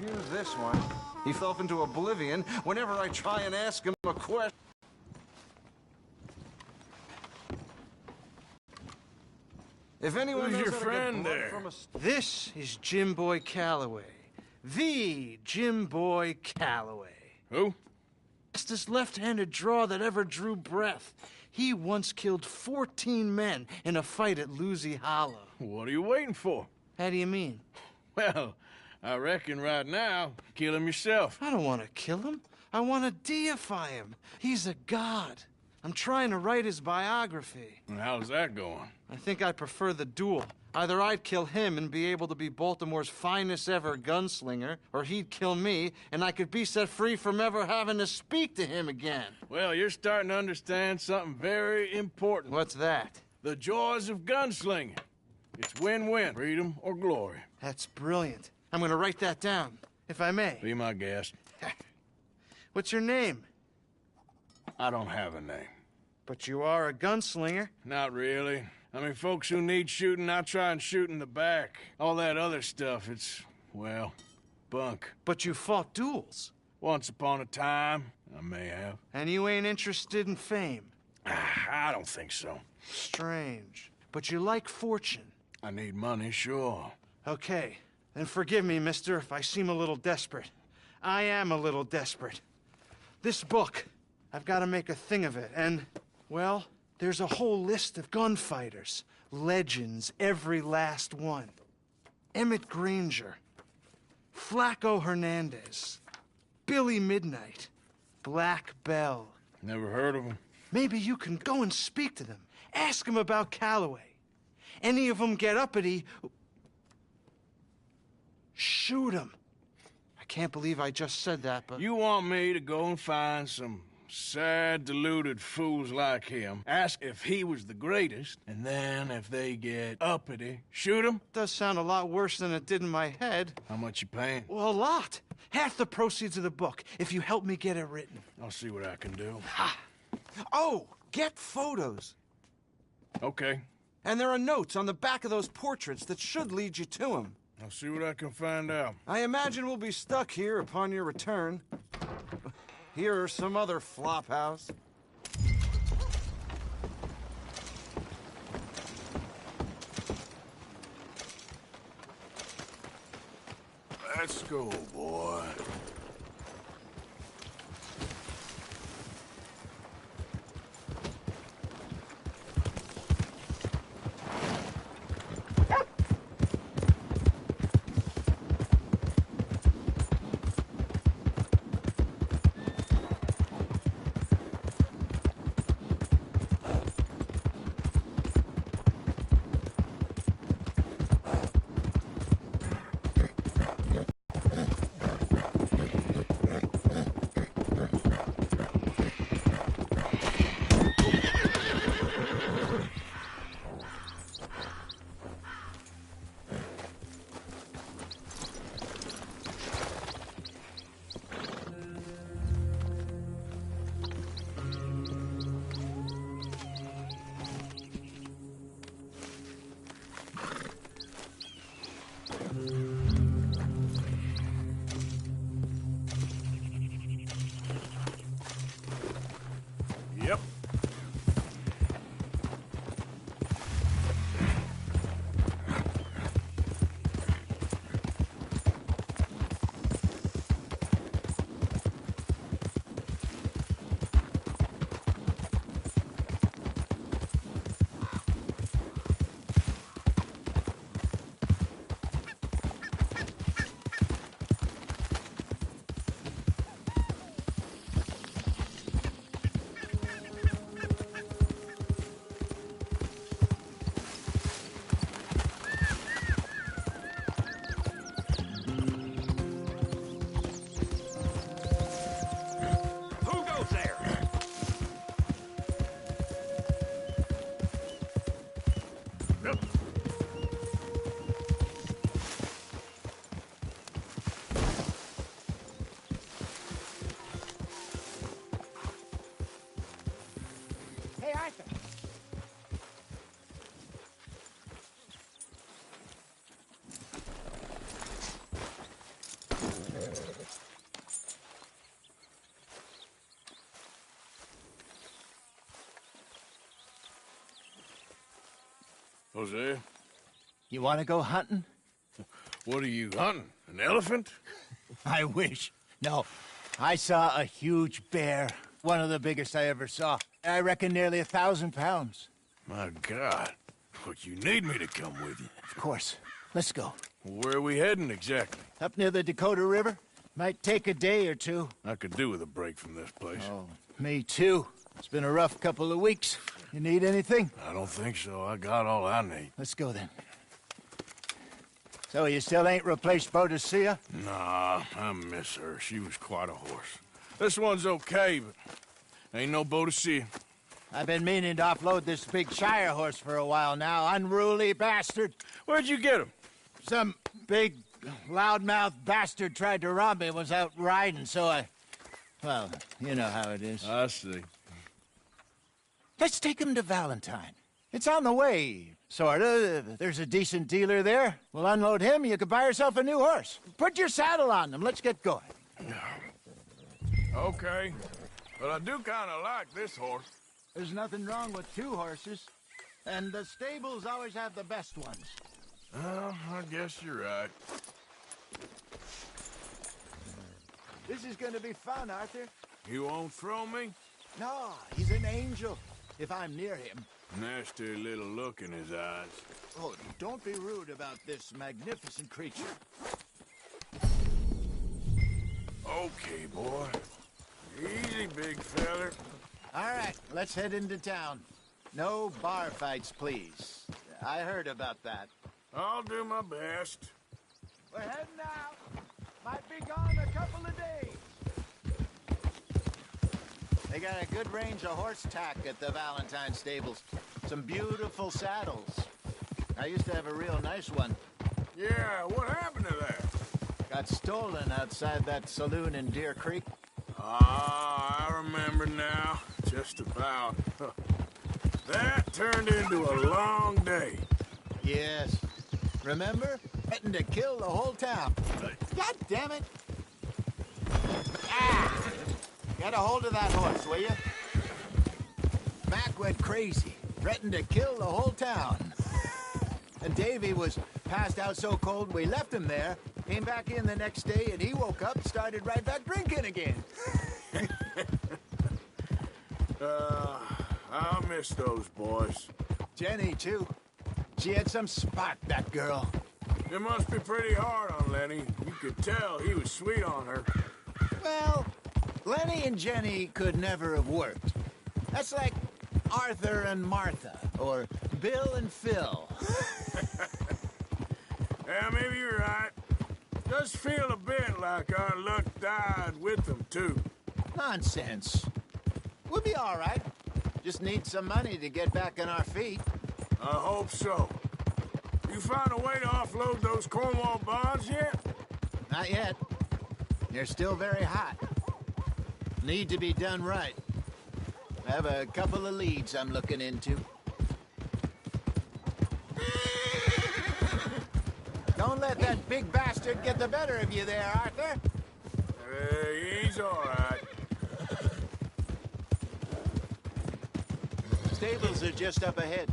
confuse this one. He fell into oblivion whenever I try and ask him a question. If anyone Who's knows your how to get friend blood there? from a... This is Jim Boy Calloway. The Jim Boy Calloway. Who? Fastest left-handed draw that ever drew breath. He once killed 14 men in a fight at Lucy Hollow. What are you waiting for? How do you mean? Well, I reckon right now, kill him yourself. I don't want to kill him. I want to deify him. He's a god. I'm trying to write his biography. And how's that going? I think I prefer the duel. Either I'd kill him and be able to be Baltimore's finest ever gunslinger, or he'd kill me and I could be set free from ever having to speak to him again. Well, you're starting to understand something very important. What's that? The joys of gunslinging. It's win-win, freedom or glory. That's brilliant. I'm gonna write that down, if I may. Be my guest. What's your name? I don't have a name. But you are a gunslinger. Not really. I mean, folks who need shooting, I try and shoot in the back. All that other stuff, it's, well, bunk. But you fought duels. Once upon a time, I may have. And you ain't interested in fame. I don't think so. Strange. But you like fortune. I need money, sure. Okay. Then forgive me, mister, if I seem a little desperate. I am a little desperate. This book, I've got to make a thing of it, and, well, there's a whole list of gunfighters. Legends, every last one. Emmett Granger, Flaco Hernandez, Billy Midnight, Black Bell. Never heard of him. Maybe you can go and speak to them. Ask them about Calloway. Any of them get uppity, shoot them. I can't believe I just said that, but... You want me to go and find some sad, deluded fools like him, ask if he was the greatest, and then if they get uppity, shoot him? Does sound a lot worse than it did in my head. How much you paying? Well, a lot. Half the proceeds of the book, if you help me get it written. I'll see what I can do. Ha! Oh, get photos. Okay. And there are notes on the back of those portraits that should lead you to him. I'll see what I can find out. I imagine we'll be stuck here upon your return. Here are some other flophouse. Let's go, boy. Jose, You want to go hunting? what are you hunting? An elephant? I wish. No, I saw a huge bear. One of the biggest I ever saw. I reckon nearly 1,000 pounds. My God. But you need me to come with you. Of course. Let's go. Where are we heading exactly? Up near the Dakota River. Might take a day or two. I could do with a break from this place. Oh, me too. It's been a rough couple of weeks. You need anything? I don't think so. I got all I need. Let's go then. So you still ain't replaced Boadicea? Nah, I miss her. She was quite a horse. This one's okay, but ain't no Boadicea. I've been meaning to offload this big Shire horse for a while now. Unruly bastard. Where'd you get him? Some big, loudmouth bastard tried to rob me, was out riding, so I... Well, you know how it is. I see. Let's take him to Valentine. It's on the way, sorta. There's a decent dealer there. We'll unload him, you can buy yourself a new horse. Put your saddle on him, let's get going. Okay. But I do kind of like this horse. There's nothing wrong with two horses. And the stables always have the best ones. Well, I guess you're right. This is gonna be fun, Arthur. You won't throw me? No, he's an angel, if I'm near him. Nasty little look in his eyes. Oh, don't be rude about this magnificent creature. Okay, boy. Easy, big feller. All right, let's head into town. No bar fights, please. I heard about that. I'll do my best. We're heading out. Might be gone a couple of days. They got a good range of horse tack at the Valentine stables. Some beautiful saddles. I used to have a real nice one. Yeah, what happened to that? Got stolen outside that saloon in Deer Creek. Ah, I remember now. Just about. That turned into a long day. Yes. Remember? Threatened to kill the whole town. God damn it! Ah! Get a hold of that horse, will you? Mac went crazy. Threatened to kill the whole town. And Davy was passed out so cold we left him there. Came back in the next day and he woke up and started right back drinking again. I'll miss those boys. Jenny, too. She had some spark, that girl. It must be pretty hard on Lenny. You could tell he was sweet on her. Well, Lenny and Jenny could never have worked. That's like Arthur and Martha, or Bill and Phil. Yeah, maybe you're right. Does feel a bit like our luck died with them, too. Nonsense. We'll be all right. Just need some money to get back on our feet. I hope so. You found a way to offload those Cornwall bonds yet? Not yet. They're still very hot. Need to be done right. I have a couple of leads I'm looking into. Don't let that big bastard get the better of you there, Arthur. He's all right. Stables are just up ahead.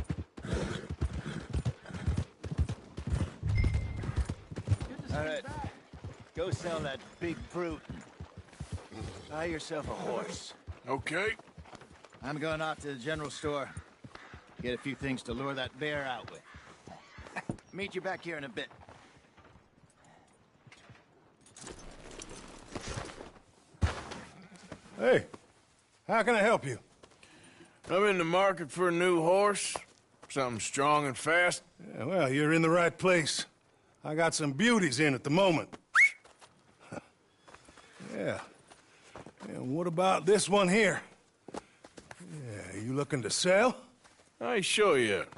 All right. Go sell that big brute. Buy yourself a horse. Okay. I'm going off to the general store. Get a few things to lure that bear out with. Meet you back here in a bit. Hey, how can I help you? I'm in the market for a new horse. Something strong and fast. Yeah, well, you're in the right place. I got some beauties in at the moment. Yeah. And what about this one here? Yeah, you looking to sell? I ain't sure yet.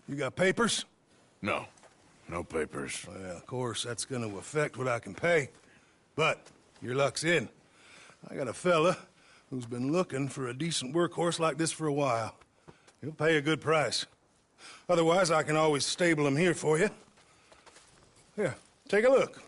You got papers? No. No papers. Well, of course, that's gonna affect what I can pay. But your luck's in. I got a fella who's been looking for a decent workhorse like this for a while. He'll pay a good price. Otherwise, I can always stable him here for you. Here, take a look.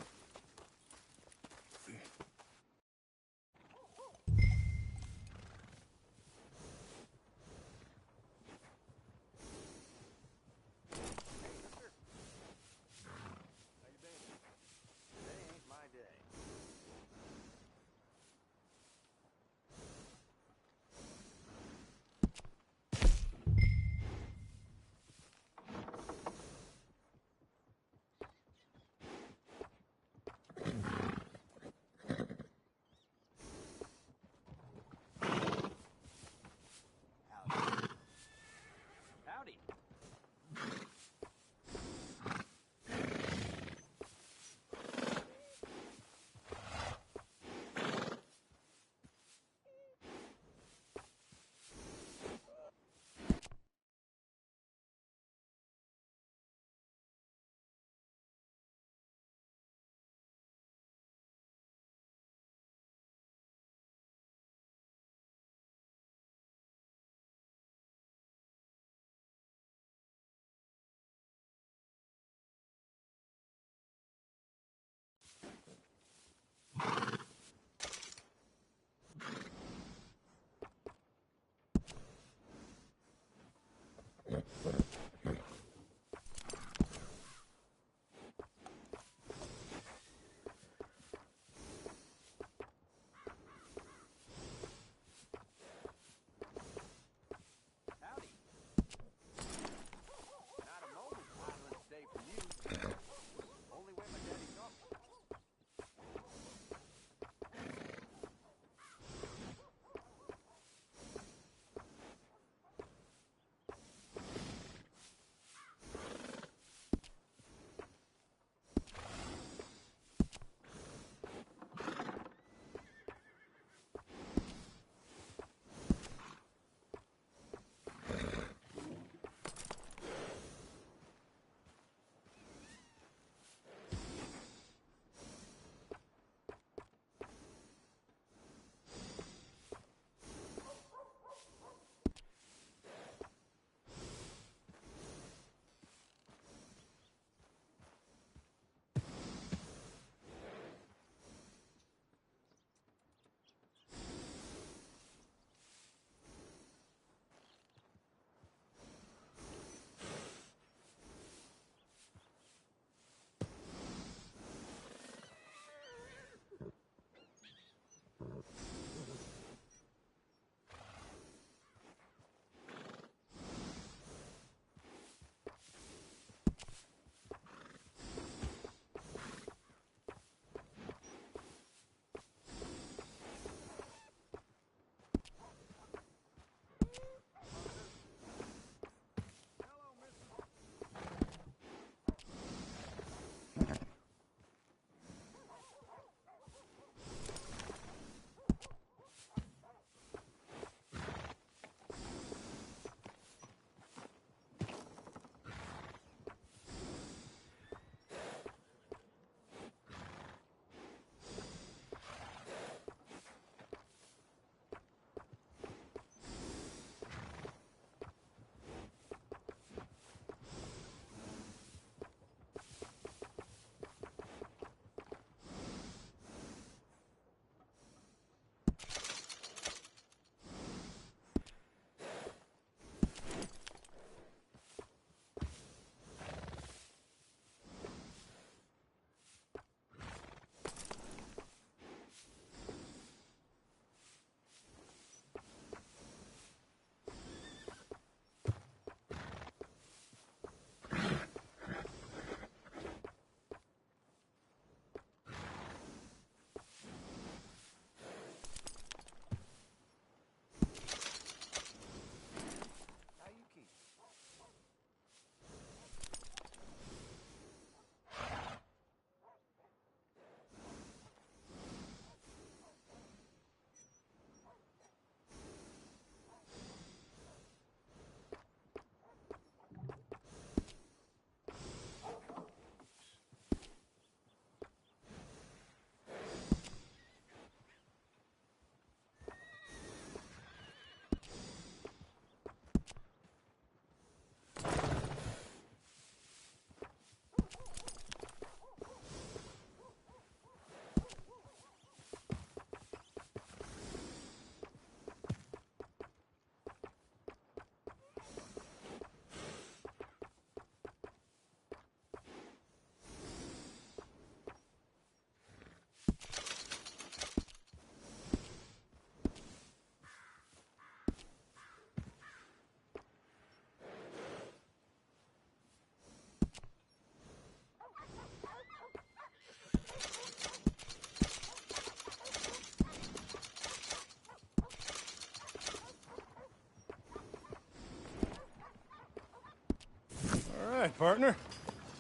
right, partner.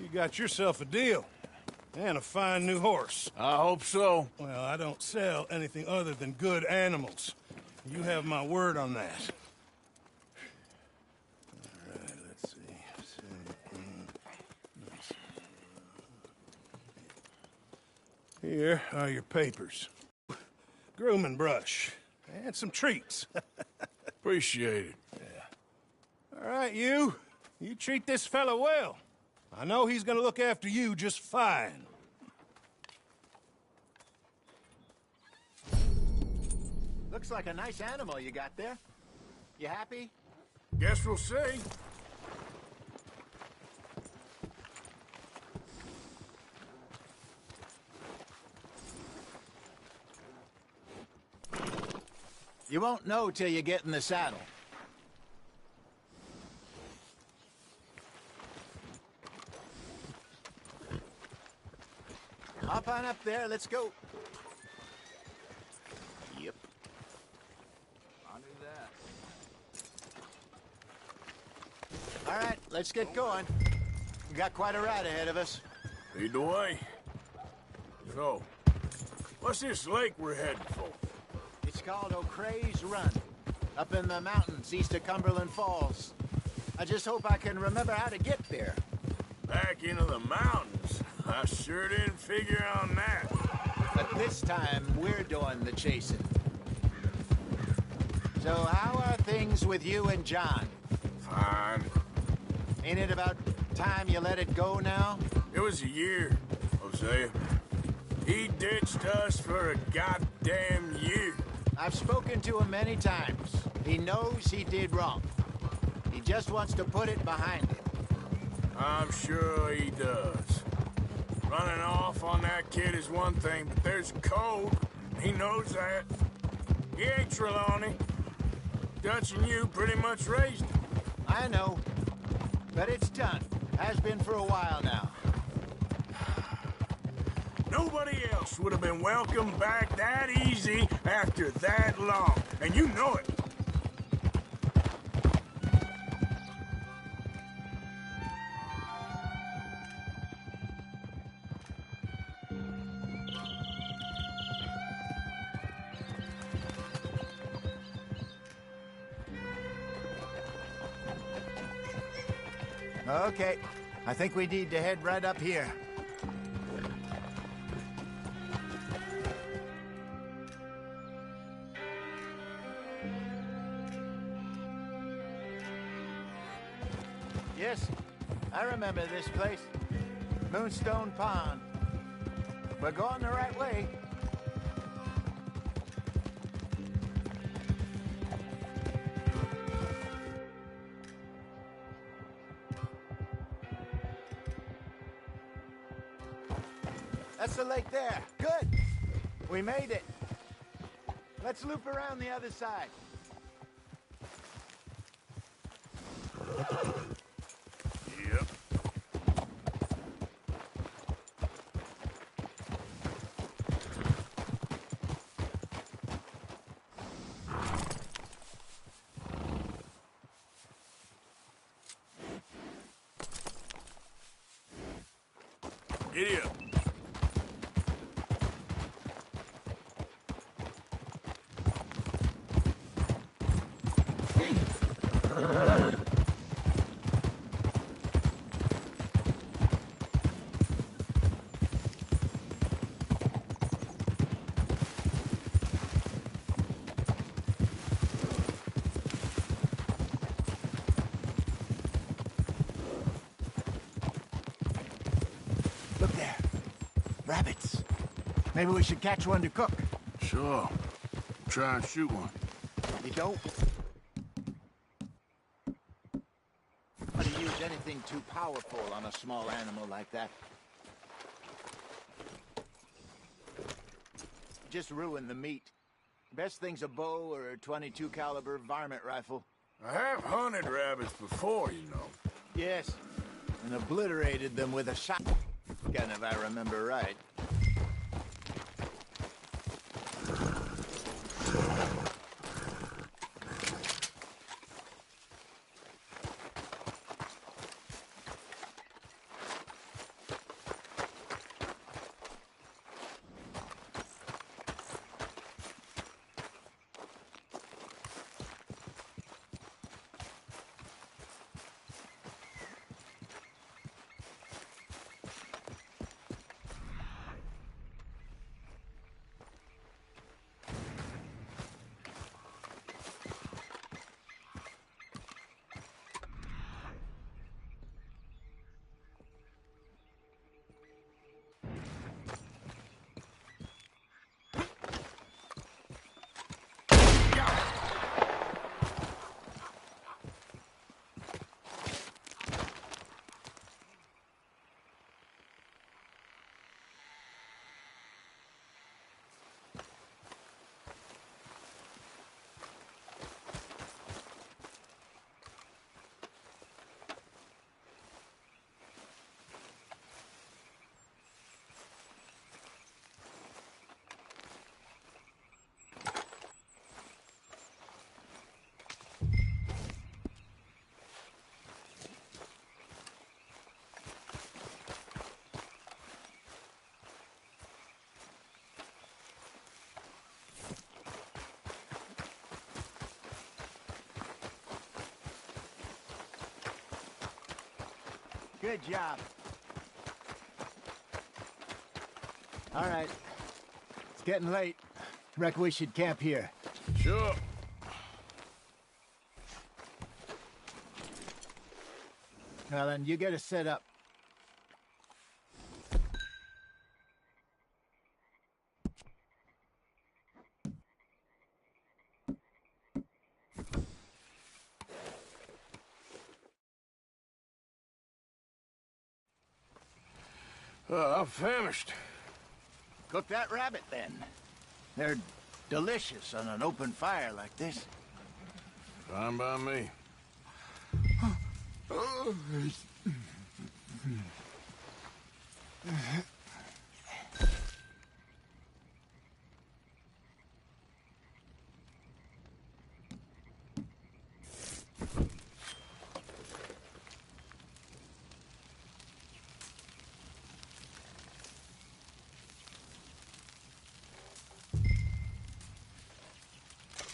You got yourself a deal. And a fine new horse. I hope so. Well, I don't sell anything other than good animals. You have my word on that. All right, let's see. Here are your papers. Grooming brush. And some treats. Appreciate it. All right, you. You treat this fella well. I know he's gonna look after you just fine. Looks like a nice animal you got there. You happy? Guess we'll see. You won't know till you get in the saddle. Hop on up there, let's go. Yep. I'll do that. All right, let's get going. We got quite a ride ahead of us. Lead the way. So, what's this lake we're heading for? It's called O'Creagh's Run, up in the mountains east of Cumberland Falls. I just hope I can remember how to get there. Back into the mountains? I sure didn't figure on that. But this time, we're doing the chasing. So how are things with you and John? Fine. Ain't it about time you let it go now? It was a year, Hosea. He ditched us for a goddamn year. I've spoken to him many times. He knows he did wrong. He just wants to put it behind him. I'm sure he does. Running off on that kid is one thing, but there's a code. He knows that. He ain't Trelawney. Dutch and you pretty much raised him. I know. But it's done. Has been for a while now. Nobody else would have been welcomed back that easy after that long. And you know it. Okay. I think we need to head right up here. Yes, I remember this place. Moonstone Pond. We're going the right way. That's the lake there. Good. We made it. Let's loop around the other side. Yep. Giddy up. Look there. Rabbits. Maybe we should catch one to cook. Sure. Try and shoot one. You don't? How to use anything too powerful on a small animal like that. Just ruin the meat. Best thing's a bow or a .22 caliber varmint rifle. I have hunted rabbits before, you know. Yes, and obliterated them with a shotgun, if I remember right. Good job. All right. It's getting late. Reckon we should camp here. Sure. Well, then you get us set up. I'm famished. Cook that rabbit, then. They're delicious on an open fire like this. Fine by me.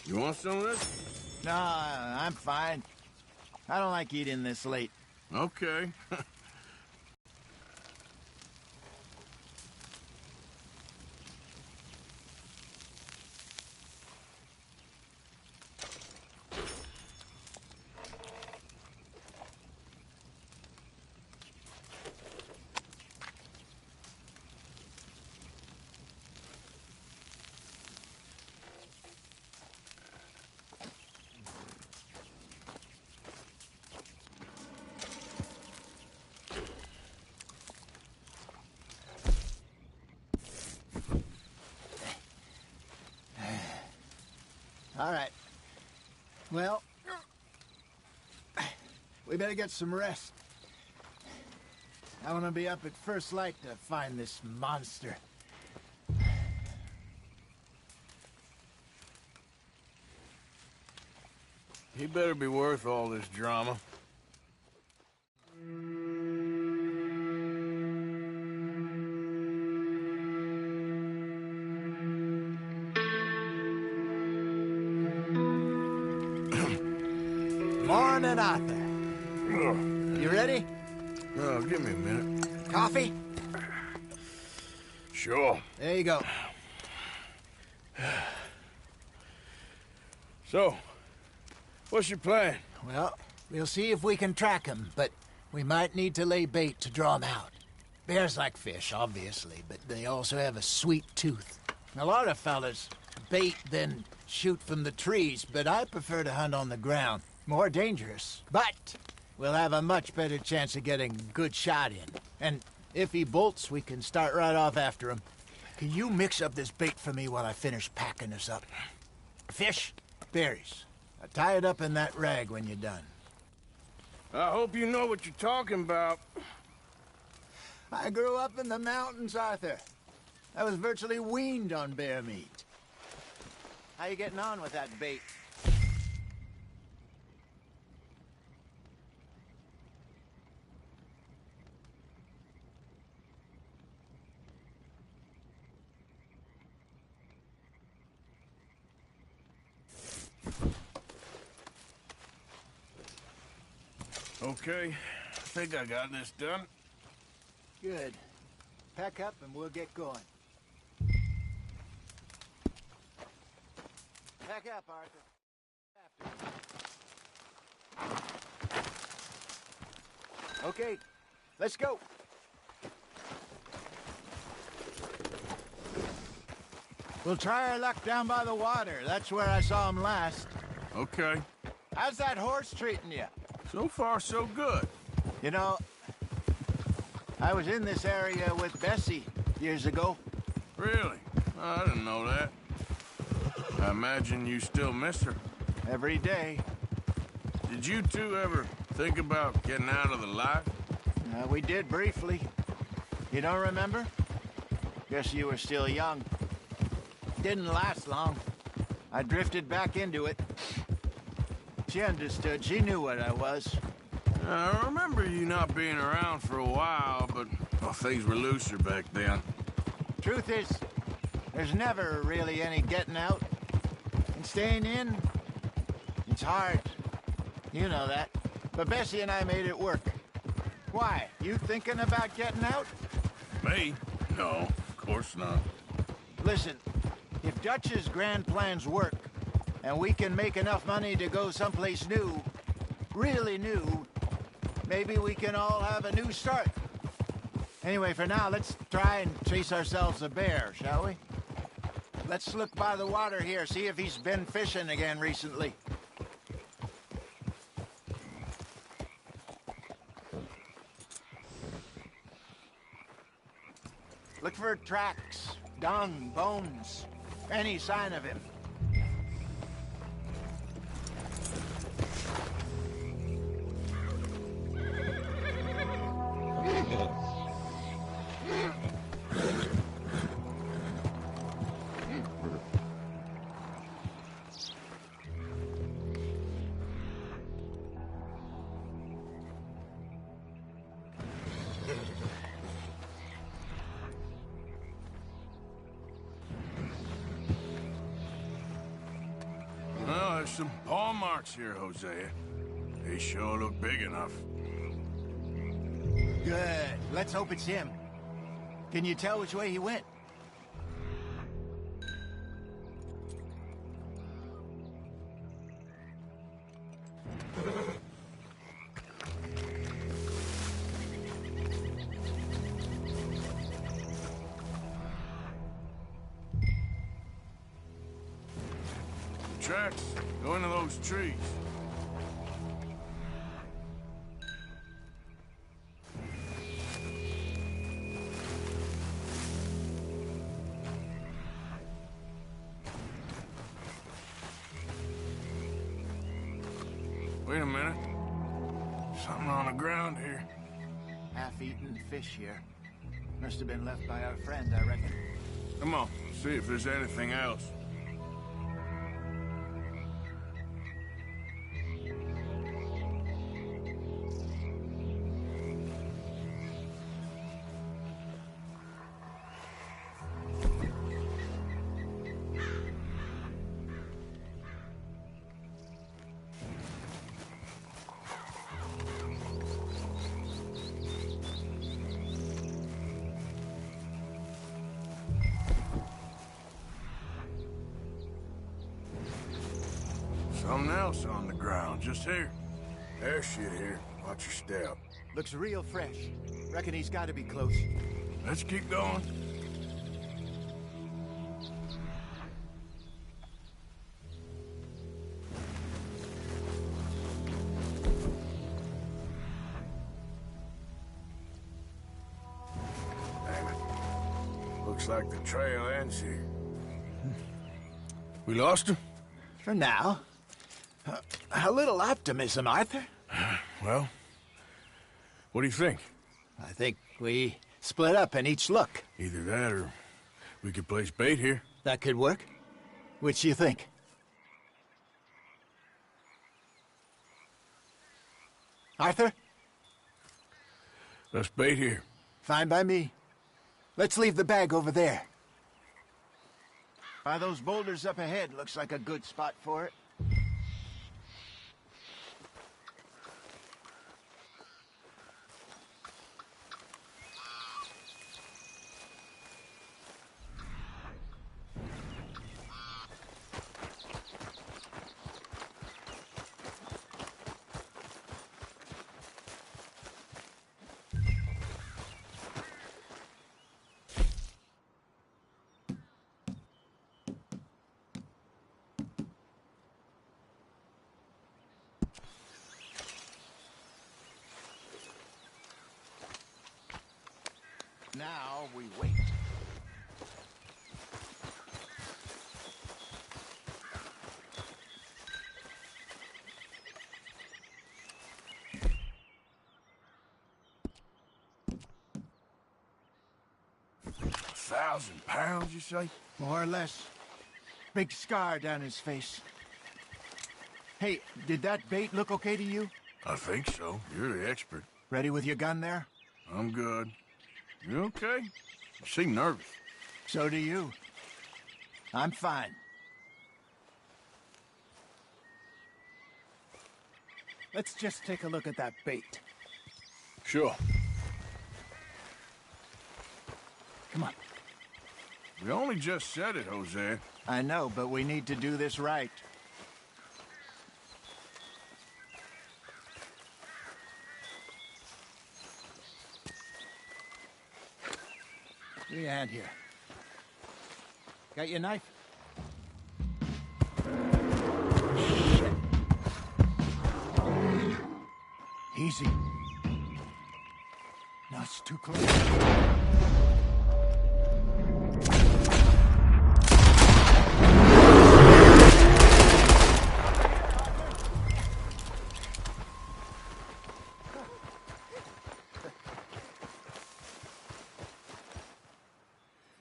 You want some of this? No, I'm fine. I don't like eating this late. Okay. All right. Well, we better get some rest. I want to be up at first light to find this monster. He better be worth all this drama. Morning, Arthur. You ready? Oh, give me a minute. Coffee? Sure. There you go. So, what's your plan? Well, we'll see if we can track him, but we might need to lay bait to draw him out. Bears like fish, obviously, but they also have a sweet tooth. A lot of fellas bait, then shoot from the trees, but I prefer to hunt on the ground. More dangerous, but we'll have a much better chance of getting a good shot in. And if he bolts, we can start right off after him. Can you mix up this bait for me while I finish packing this up? Fish, berries. Tie it up in that rag when you're done. I hope you know what you're talking about. I grew up in the mountains, Arthur. I was virtually weaned on bear meat. How you getting on with that bait? Okay, I think I got this done. Good. Pack up and we'll get going. Pack up, Arthur. Okay, let's go. We'll try our luck down by the water. That's where I saw him last. Okay. How's that horse treating you? So far, so good. You know, I was in this area with Bessie years ago. Really? I didn't know that. I imagine you still miss her. Every day. Did you two ever think about getting out of the life? We did briefly. You don't remember? Guess you were still young. Didn't last long. I drifted back into it. She understood. She knew what I was. I remember you not being around for a while, but well, things were looser back then. Truth is, there's never really any getting out. And staying in, it's hard. You know that. But Bessie and I made it work. Why? You thinking about getting out? Me? No, of course not. Listen, if Dutch's grand plans work, and we can make enough money to go someplace new, really new, maybe we can all have a new start. Anyway, for now, let's try and chase ourselves a bear, shall we? Let's look by the water here, see if he's been fishing again recently. Look for tracks, dung, bones, any sign of him. Well, there's some paw marks here, Hosea. They sure look big enough. Good. Let's hope it's him. Can you tell which way he went? Tracks. Go into those trees. Wait a minute. Something on the ground here. Half-eaten fish here. Must have been left by our friend, I reckon. Come on, see if there's anything else. Something else on the ground, just here. There's shit here. Watch your step. Looks real fresh. Reckon he's got to be close. Let's keep going. Damn it. Looks like the trail ends here. We lost him? For now. A little optimism, Arthur. Well, what do you think? I think we split up and each look. Either that or we could place bait here. That could work. Which you think? Arthur? Let's bait here. Fine by me. Let's leave the bag over there. By those boulders up ahead, looks like a good spot for it. Now we wait. £1,000, you say? More or less. Big scar down his face. Hey, did that bait look okay to you? I think so. You're the expert. Ready with your gun there? I'm good. You okay? You seem nervous. So do you. I'm fine. Let's just take a look at that bait. Sure. Come on. We only just said it, Jose. I know, but we need to do this right. Give me a hand here. Got your knife? Shit. Easy. No, it's too close.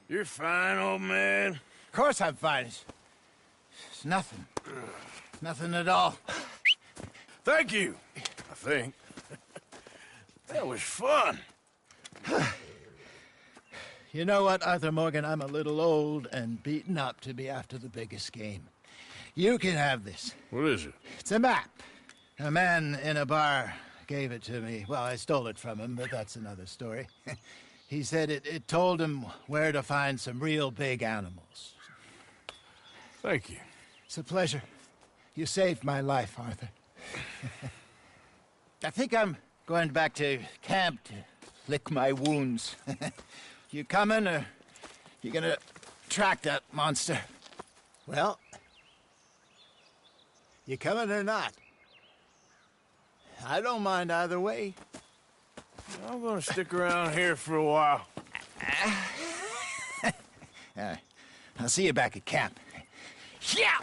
You're fine, old man. Of course I'm fine. It's nothing. Nothing at all. Thank you, I think. That was fun. You know what, Arthur Morgan? I'm a little old and beaten up to be after the biggest game. You can have this. What is it? It's a map. A man in a bar gave it to me. Well, I stole it from him, but that's another story. He said it told him where to find some real big animals. Thank you. It's a pleasure. You saved my life, Arthur. I think I'm going back to camp to lick my wounds. You coming, or you gonna track that monster? Well, you coming or not? I don't mind either way. I'm gonna stick around here for a while. All right. I'll see you back at camp. Yeah!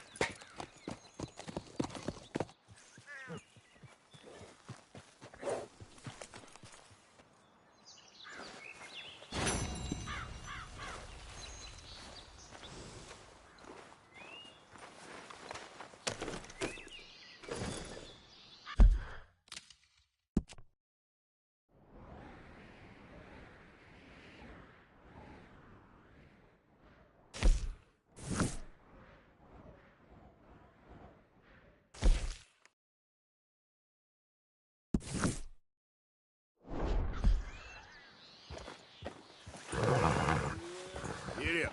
Yeah.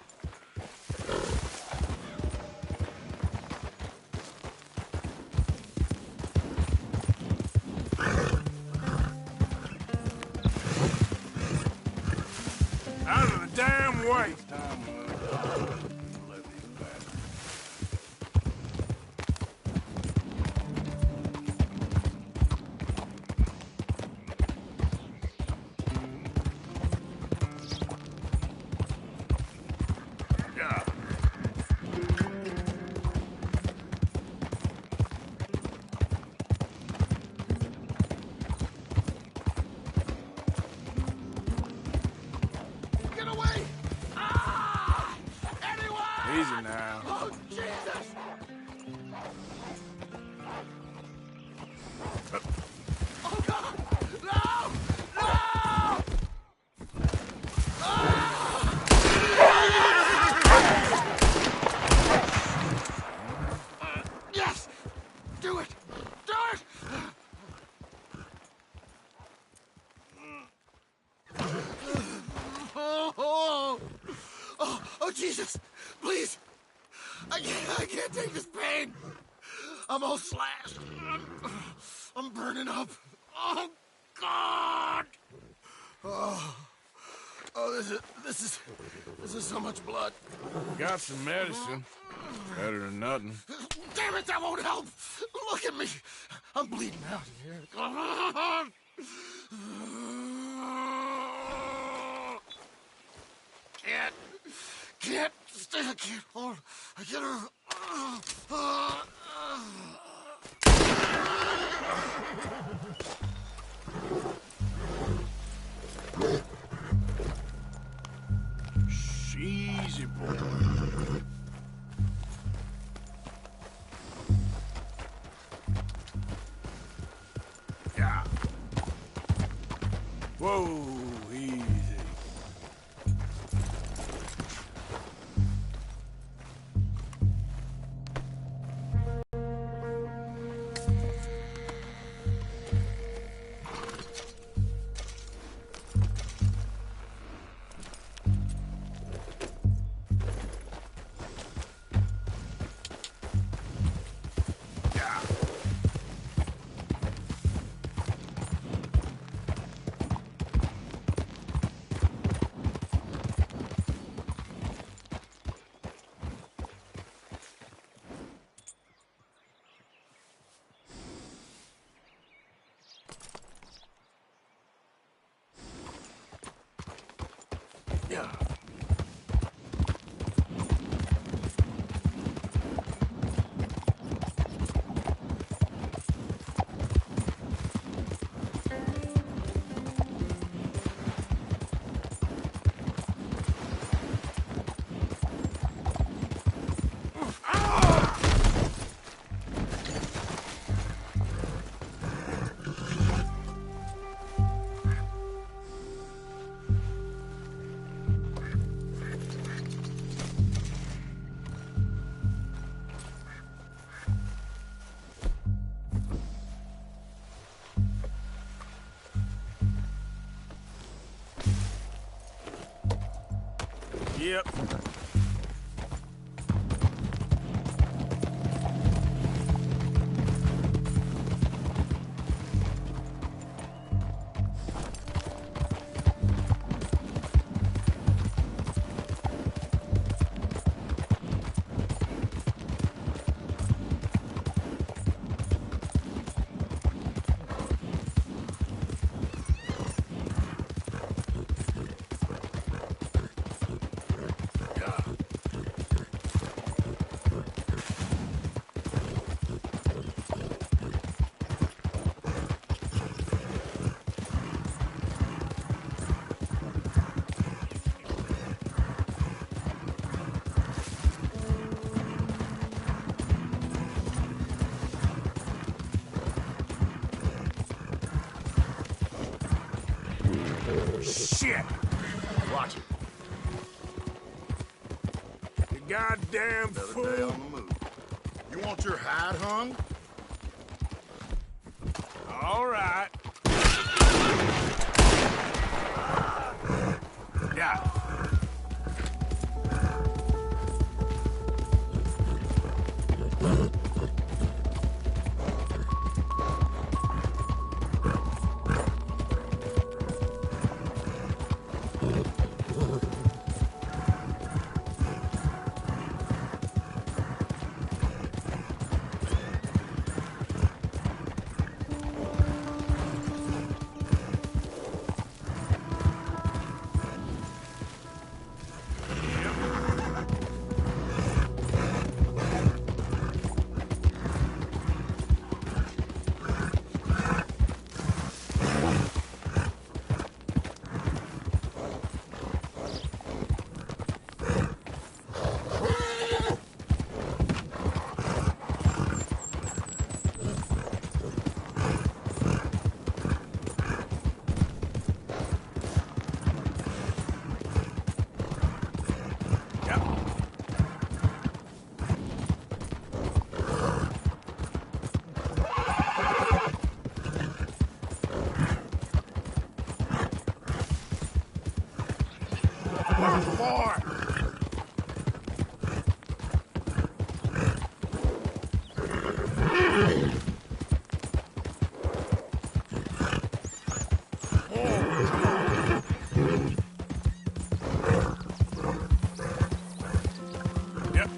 Out of the damn way! Easy now. Oh, Jesus! Oh, God! No! No! Yes! Do it! Do it! Oh, Jesus! Please! I can't take this pain! I'm all slashed. I'm burning up. Oh, God! Oh, this is so much blood. Got some medicine. Better than nothing. Damn it, that won't help! Look at me! I'm bleeding out here. Come on! Can't hold. I can't. Easy, boy. Yeah. Whoa, easy. Yeah. Yep. Shit! Watch it. You goddamn Another fool! day on the move. You want your hide hung? All right. Yeah. For? Yep.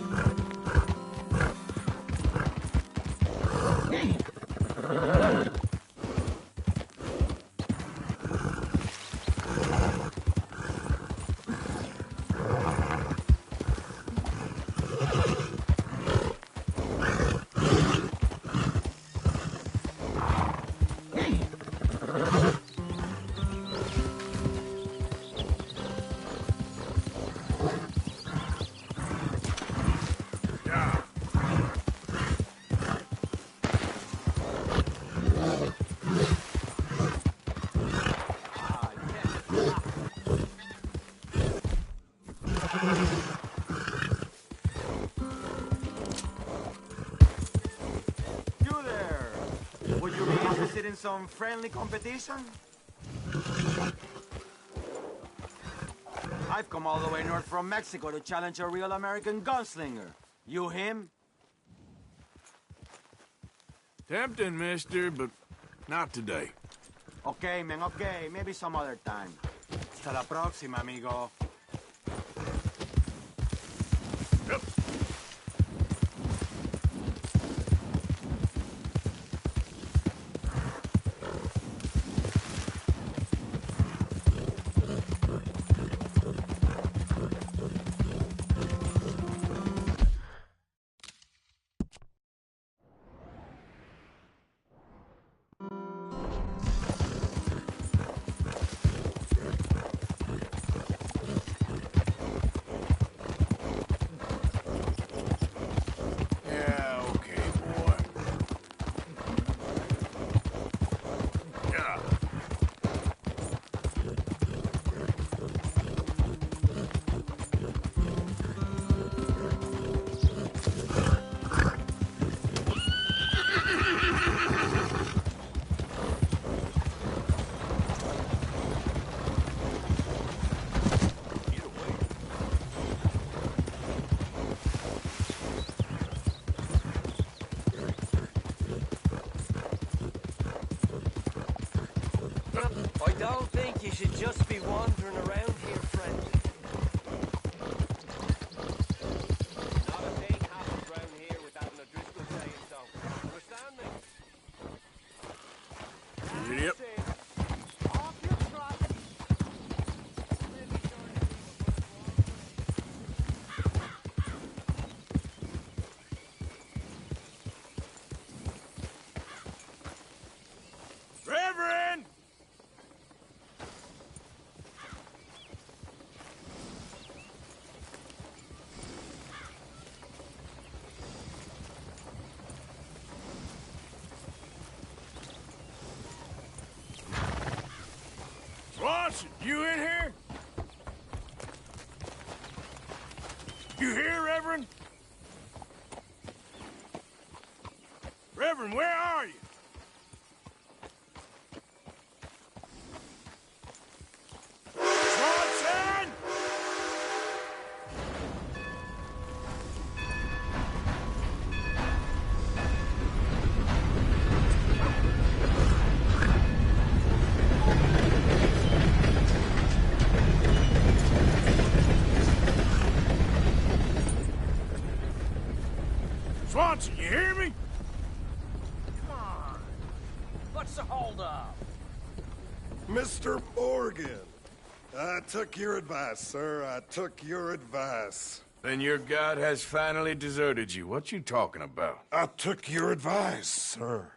Yeah. You there! Would you be interested in some friendly competition? I've come all the way north from Mexico to challenge a real American gunslinger. You him? Tempting, mister, but not today. Okay, man, okay. Maybe some other time. Hasta la próxima, amigo. Yep. should just be wandering around here, friend. Not a thing happens round here without an O'Driscoll saying so. Understand me? Yep. Off your trot. Reverend! Swanson, you in here? You here, Reverend? Reverend, where are you? Swanson! Swanson, you hear me? Come on. What's the holdup? Mr. Morgan, I took your advice, sir. I took your advice. Then your god has finally deserted you. What you talking about? I took your advice, sir.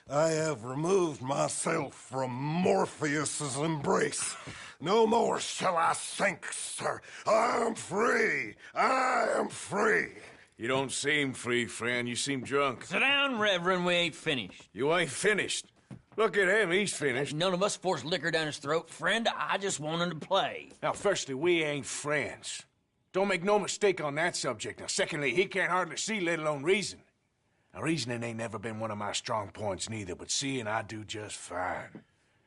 I have removed myself from Morpheus's embrace. No more shall I sink, sir. I am free. I am free. You don't seem free, friend. You seem drunk. Sit down, Reverend. We ain't finished. You ain't finished. Look at him. He's finished. None of us forced liquor down his throat, friend. I just wanted to play. Now, firstly, we ain't friends. Don't make no mistake on that subject. Now, secondly, he can't hardly see, let alone reason. Now, reasoning ain't never been one of my strong points neither, but seeing I do just fine.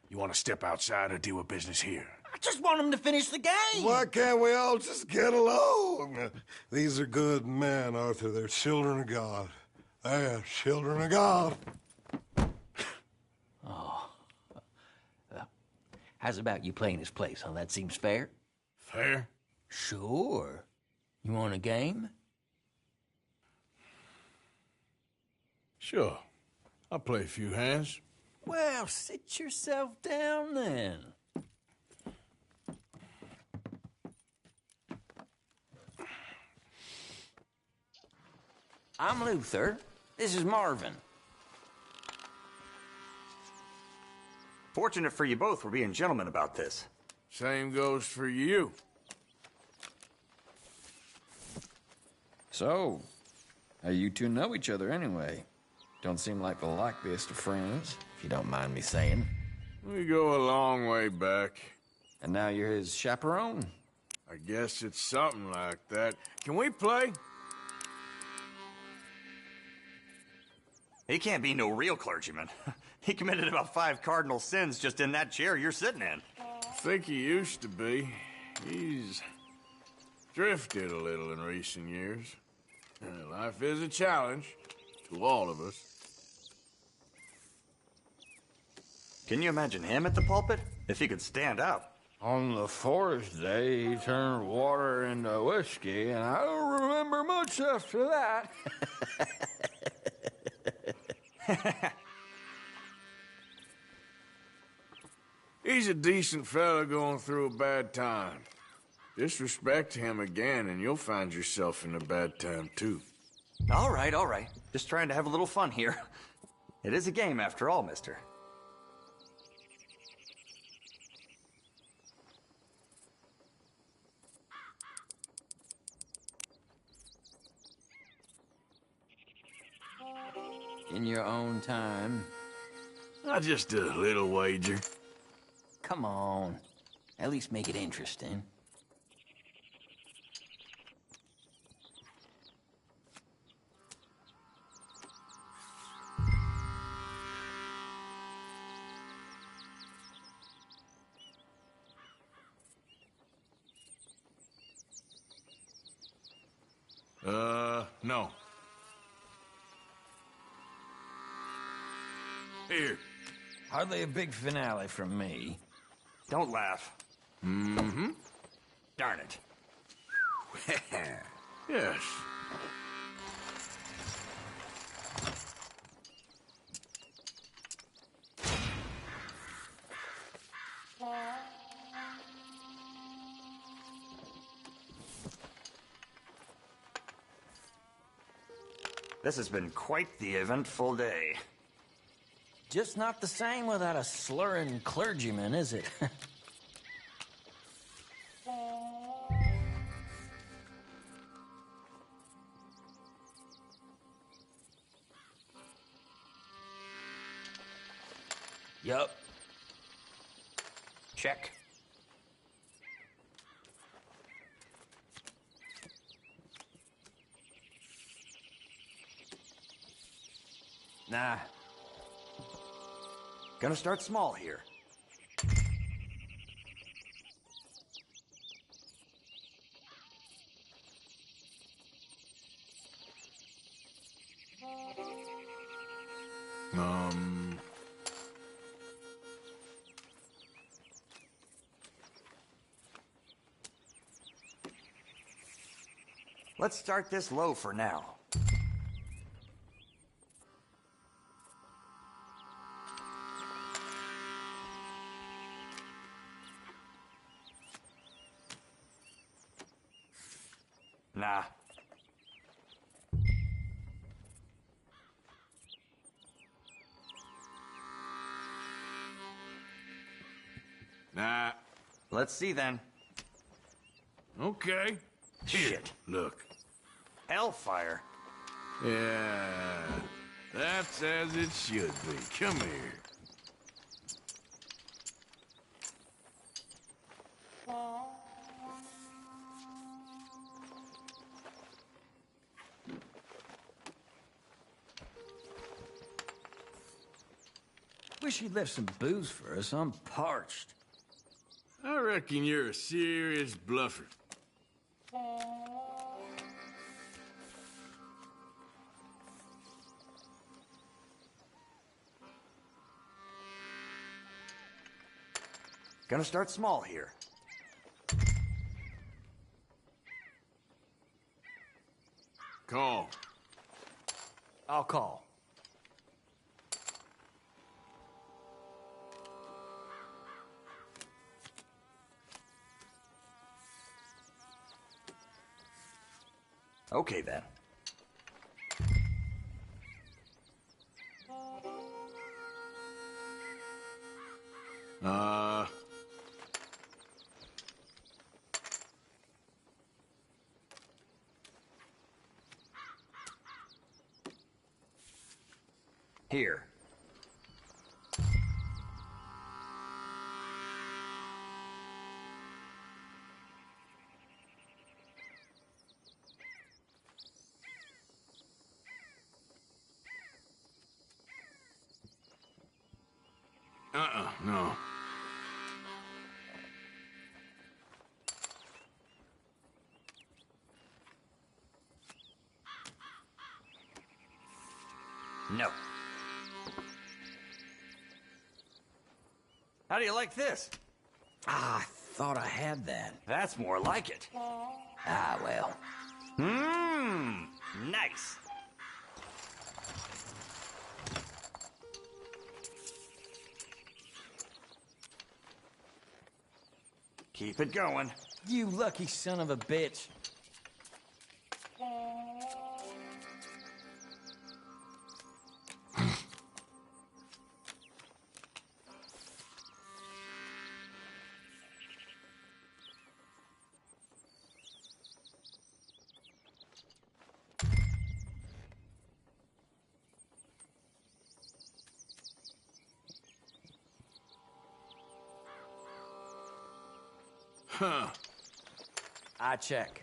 You want to step outside or deal with business here? I just want him to finish the game. Why can't we all just get along? These are good men, Arthur. They're children of God. They're children of God. How's about you playing his place, huh? That seems fair? Fair? Sure. You want a game? Sure. I'll play a few hands. Well, sit yourself down then. I'm Luther. This is Marvin. Fortunate for you both, we're being gentlemen about this. Same goes for you. So, how you two know each other anyway? Don't seem like the likeliest of friends, if you don't mind me saying. We go a long way back. And now you're his chaperone? I guess it's something like that. Can we play? He can't be no real clergyman. He committed about 5 cardinal sins just in that chair you're sitting in. I think he used to be. He's drifted a little in recent years. Life is a challenge to all of us. Can you imagine him at the pulpit? If he could stand up. On the fourth day, he turned water into whiskey, and I don't remember much after that. He's a decent fella going through a bad time. Disrespect him again, and you'll find yourself in a bad time, too. All right, all right. Just trying to have a little fun here. It is a game after all, mister. In your own time. Just a little wager. Come on. At least make it interesting. No. Here. Hardly a big finale from me. Don't laugh. Mm-hmm. Darn it. Yes. This has been quite the eventful day. Just not the same without a slurring clergyman, is it? Yup. Check. Nah. Gonna start small here. Let's start this low for now. Nah. Nah. Let's see then. Okay. Shit. Look. Hellfire. Yeah. That's as it should be. Come here. Wish you'd left some booze for us. I'm parched. I reckon you're a serious bluffer. Gonna start small here. Call. I'll call. Okay then. Here. No. No. How do you like this? Ah, I thought I had that. That's more like it. Ah, well. Nice. Keep it going. You lucky son of a bitch. Huh. I check.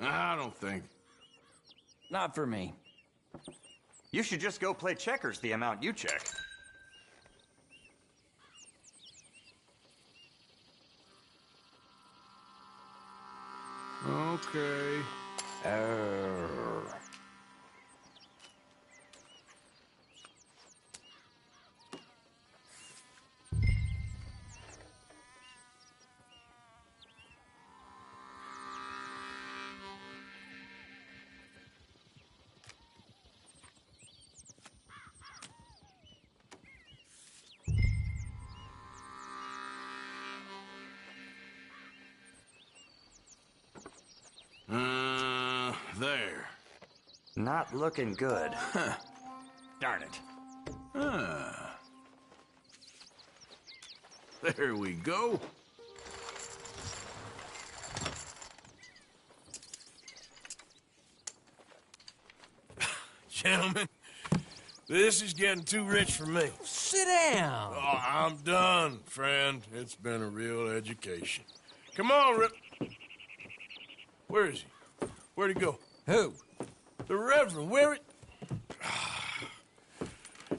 I don't think. Not for me. You should just go play checkers the amount you check. Okay. There. Not looking good. Darn it. There we go. Gentlemen, this is getting too rich for me. Sit down. Oh, I'm done, friend. It's been a real education. Come on, Rip. Where is he? Where'd he go? Who? The Reverend. Where it?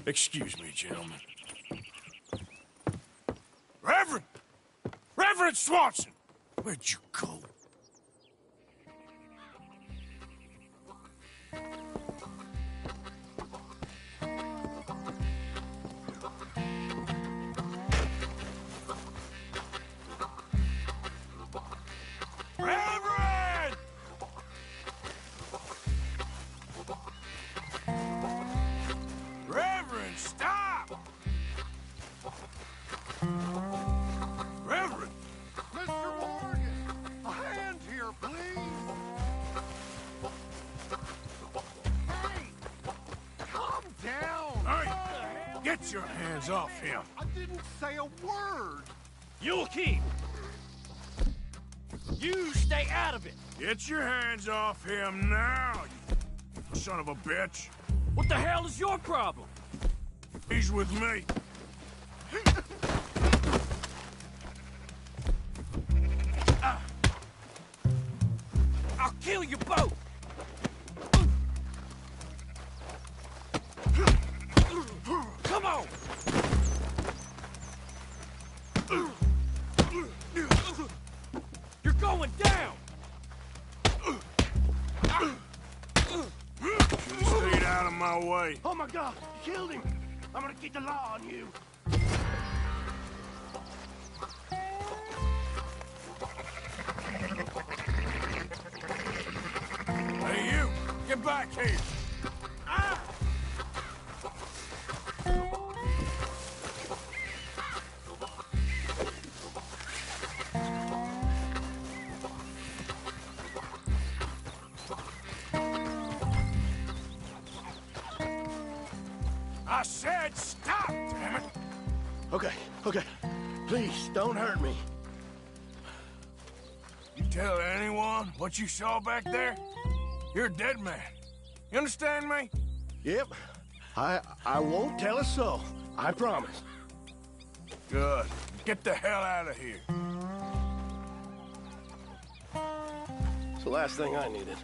Excuse me, gentlemen. Reverend! Reverend Swanson! Where'd you go? Reverend! Reverend, stop! Reverend! Mr. Morgan, a hand here, please. Hey, calm down. All right, get your hands off him. I didn't say a word. You'll keep. You stay out of it. Get your hands off him now, you son of a bitch. What the hell is your problem? He's with me. I'll kill you both. Come on. You're going down. Stay out of my way. Oh my God, you killed him. I'm gonna keep the law on you. Hey, you! Get back here! Ah! I said stop, damn it! Okay, okay. Please, don't hurt me. You tell anyone what you saw back there? You're a dead man. You understand me? Yep. I won't tell a soul. I promise. Good. Get the hell out of here. It's the last thing I needed.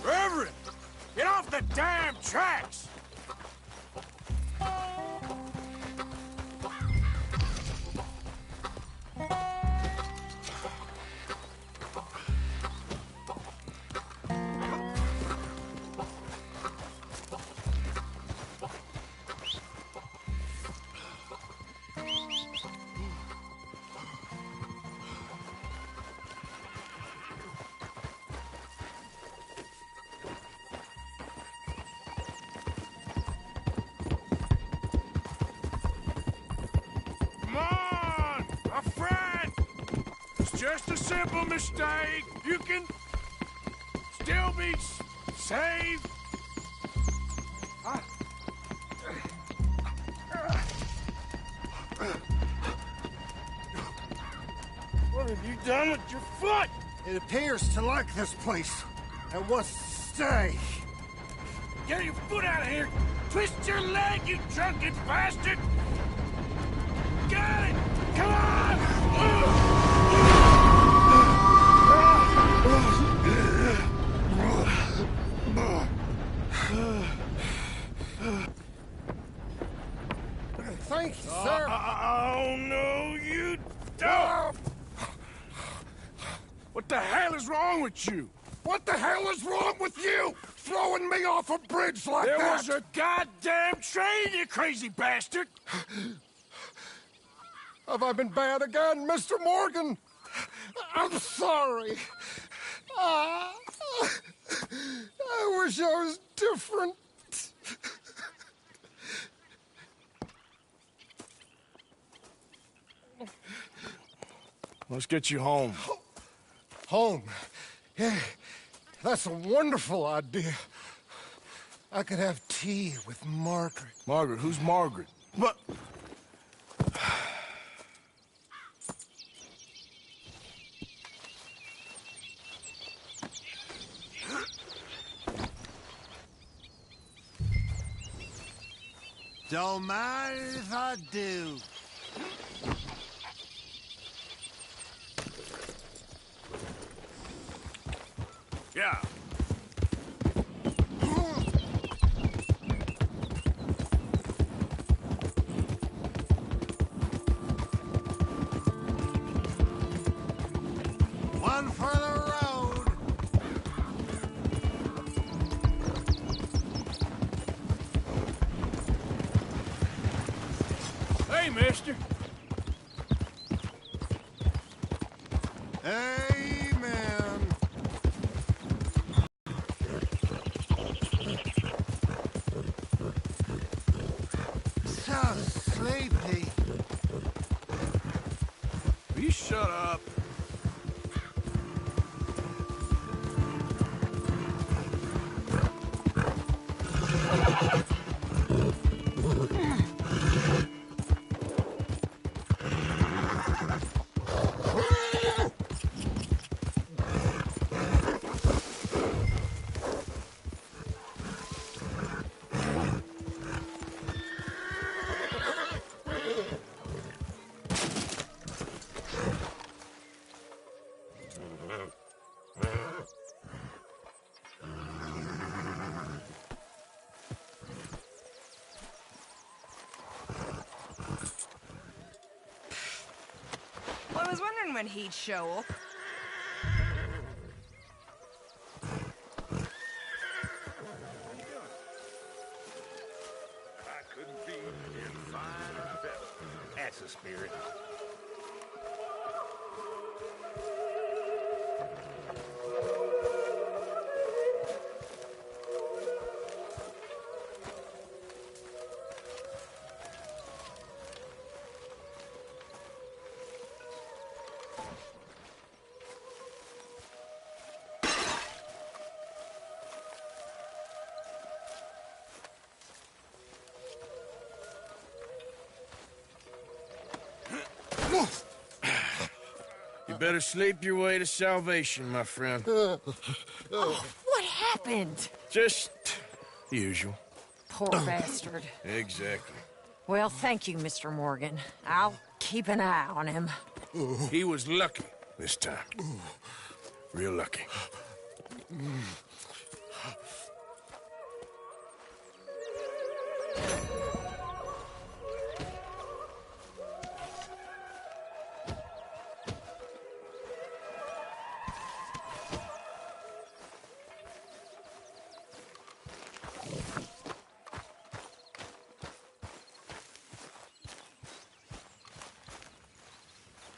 Reverend! Get off the damn tracks! Just a simple mistake. You can still be saved. What have you done with your foot? It appears to like this place and wants to stay. Get your foot out of here. Twist your leg, you drunken bastard. Got it. Come on. Thank you, sir. Oh, no, you don't. What the hell is wrong with you? What the hell is wrong with you? Throwing me off a bridge like There that? was a goddamn train, you crazy bastard! Have I been bad again, Mr. Morgan? I'm sorry. I wish I was different. Let's get you home. Home? Yeah, that's a wonderful idea. I could have tea with Margaret. Margaret? Who's Margaret? What? Don't mind if I do. Yeah. One for the road. Hey, mister. Amen. So sleepy. Will you shut up? I was wondering when he'd show up. I couldn't be in finer feather. That's a spirit. You better sleep your way to salvation, my friend. Oh, what happened? Just the usual. Poor bastard. Exactly. Well, thank you, Mr. Morgan. I'll keep an eye on him. He was lucky this time. Real lucky.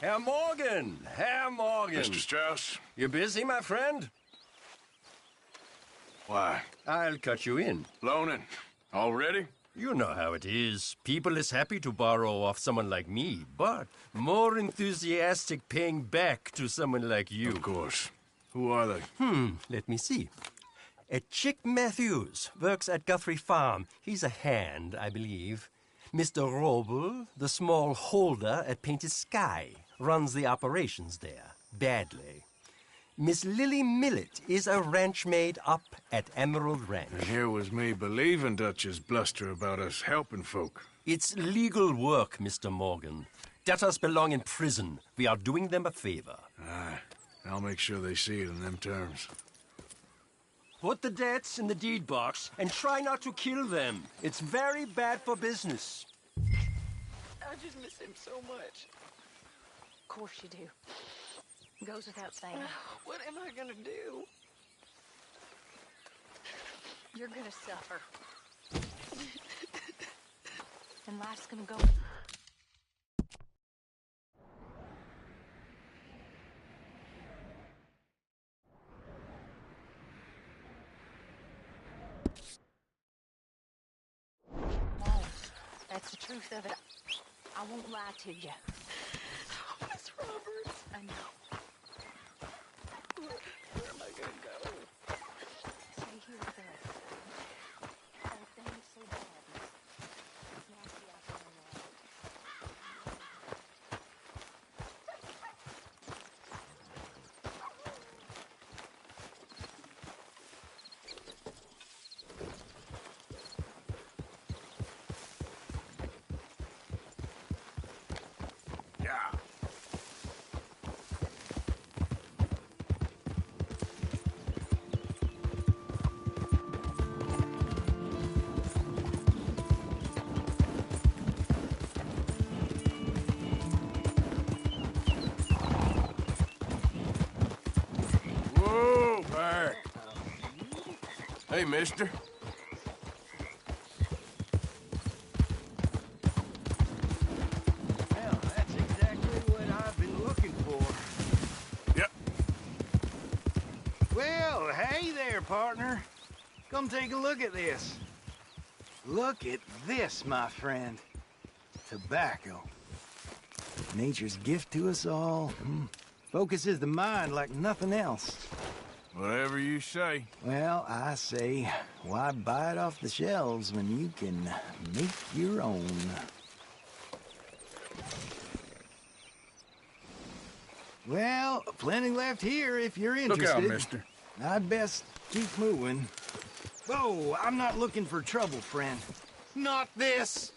Herr Morgan! Herr Morgan! Mr. Strauss? You busy, my friend? Why? I'll cut you in. Loaning. Already? You know how it is. People is happy to borrow off someone like me, but more enthusiastic paying back to someone like you. Of course. Who are they? Let me see. Chick Matthews works at Guthrie Farm. He's a hand, I believe. Mr. Roble, the small holder at Painted Sky, runs the operations there, badly. Miss Lily Millet is a ranch maid up at Emerald Ranch. And here was me believing Dutch's bluster about us helping folk. It's legal work, Mr. Morgan. Debtors belong in prison. We are doing them a favor. Aye. I'll make sure they see it in them terms. Put the debts in the deed box and try not to kill them. It's very bad for business. I just miss him so much. Of course you do. Goes without saying. What am I gonna do? You're gonna suffer. And life's gonna go. No, that's the truth of it. I won't lie to you. Oh, Miss Roberts. I know. Where am I gonna go? Stay here with us. Everything is so bad. It's nasty out there in the world. Yeah. Whoa, back. Hey, mister. Well, that's exactly what I've been looking for. Yep. Well, hey there, partner. Come take a look at this. Look at this, my friend. Tobacco. Nature's gift to us all. Focuses the mind like nothing else. Whatever you say. Well, I say, why buy it off the shelves when you can make your own? Well, plenty left here if you're Look interested. out, mister. I'd best keep moving. Whoa, I'm not looking for trouble, friend. Not this!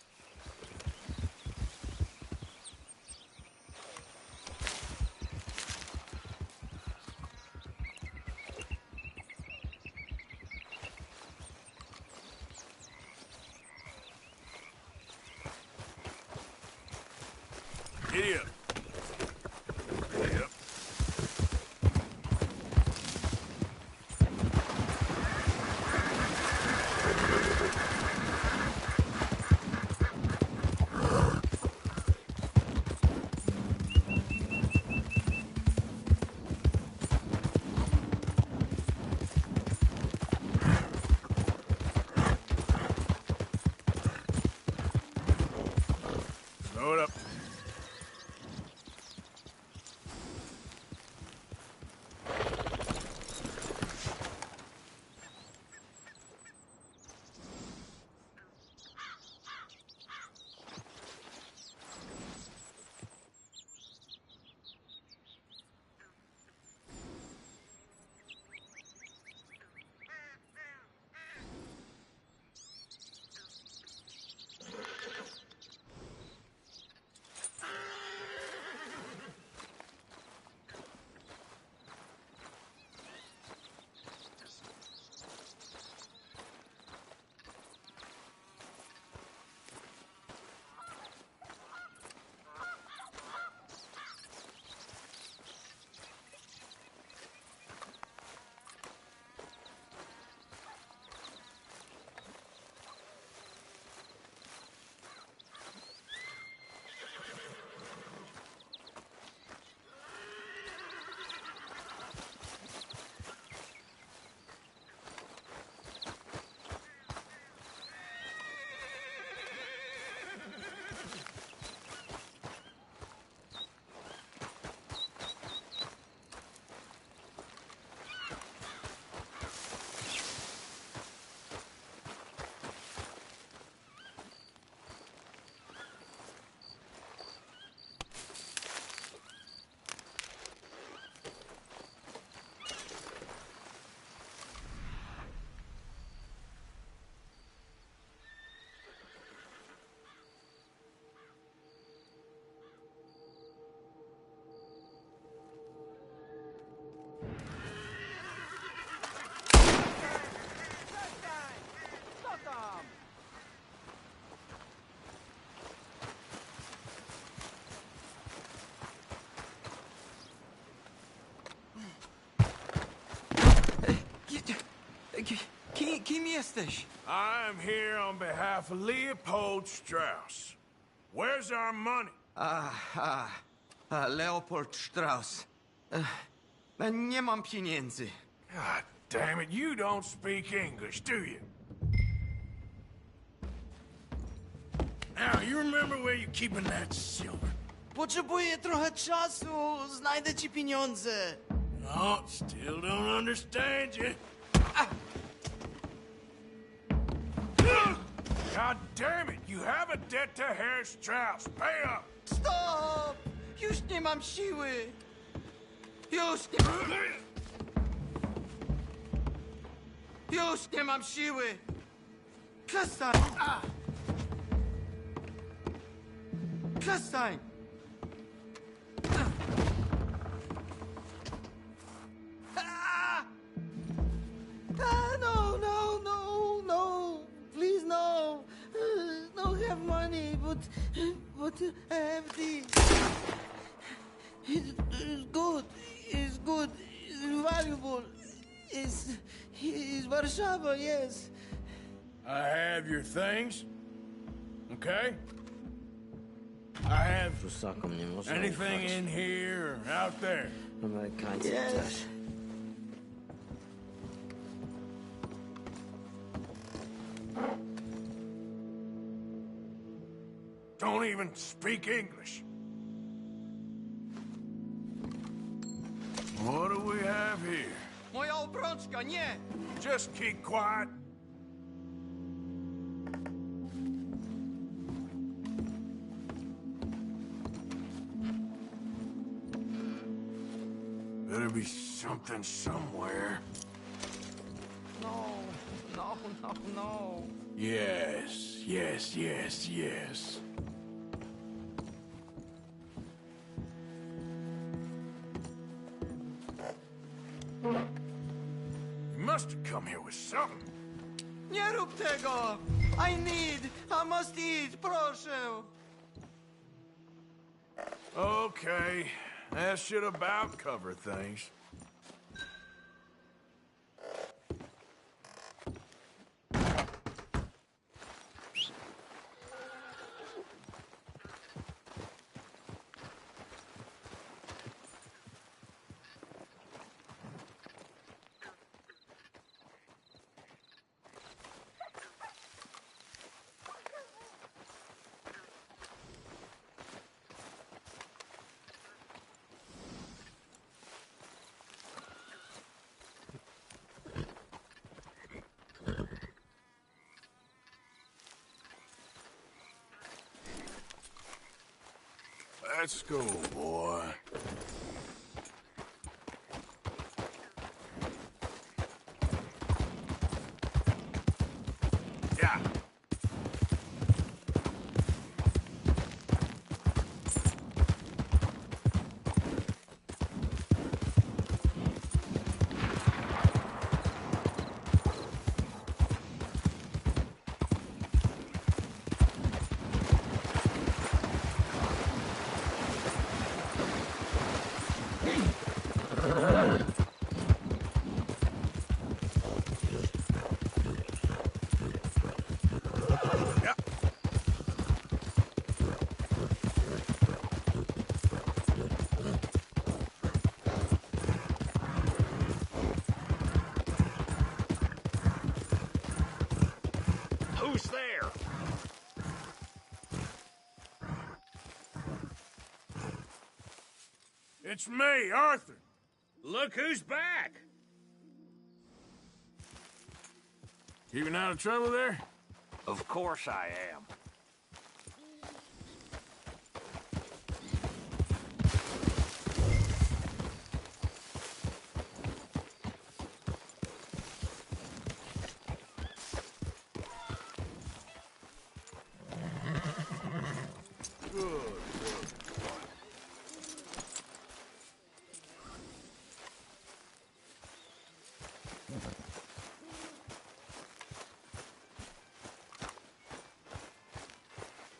Giddy up. Yep. Load up. jesteś? I'm here on behalf of Leopold Strauss. Where's our money? Leopold Strauss. Nie mam pieniędzy. God damn it, you don't speak English, do you? Now, you remember where you're keeping that silver? Potrzebuję trochę czasu. Znajdę ci pieniądze. No, still don't understand you. God damn it, you have a debt to Herr Strauss. Pay up! Stop! Już nie mam siły. Już nie... Już nie mam siły. Przestań! Przestań! No. Please, no. Don't have money, but empty. It's good. It's good. It's valuable. It's Warszawa, yes. I have your things, okay? I have anything in here or out there. Yes. Don't even speak English. What do we have here? Moja obrączka, nie! Just keep quiet. Better be something somewhere. No. Yes. You must have come here with something. Nie rób tego! I must eat, proszę! Okay, that should about cover things. Let's go, boy. Yeah. Who's there? It's me, Arthur. Look who's back. Keeping out of trouble there? Of course I am.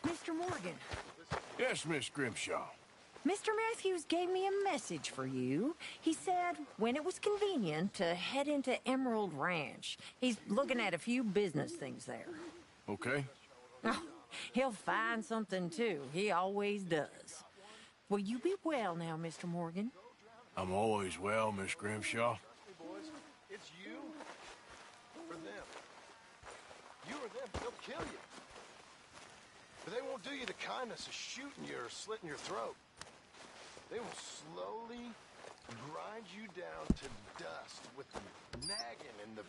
Mr. Morgan. Yes, Miss Grimshaw. Mr. Matthews gave me a message for you. He said when it was convenient to head into Emerald Ranch. He's looking at a few business things there. Okay. Oh, he'll find something, too. He always does. Will you be well now, Mr. Morgan? I'm always well, Miss Grimshaw. Hey, boys, it's you or them. You or them, they'll kill you. But they won't do you the kindness of shooting you or slitting your throat. They will slowly grind you down to dust with the nagging and the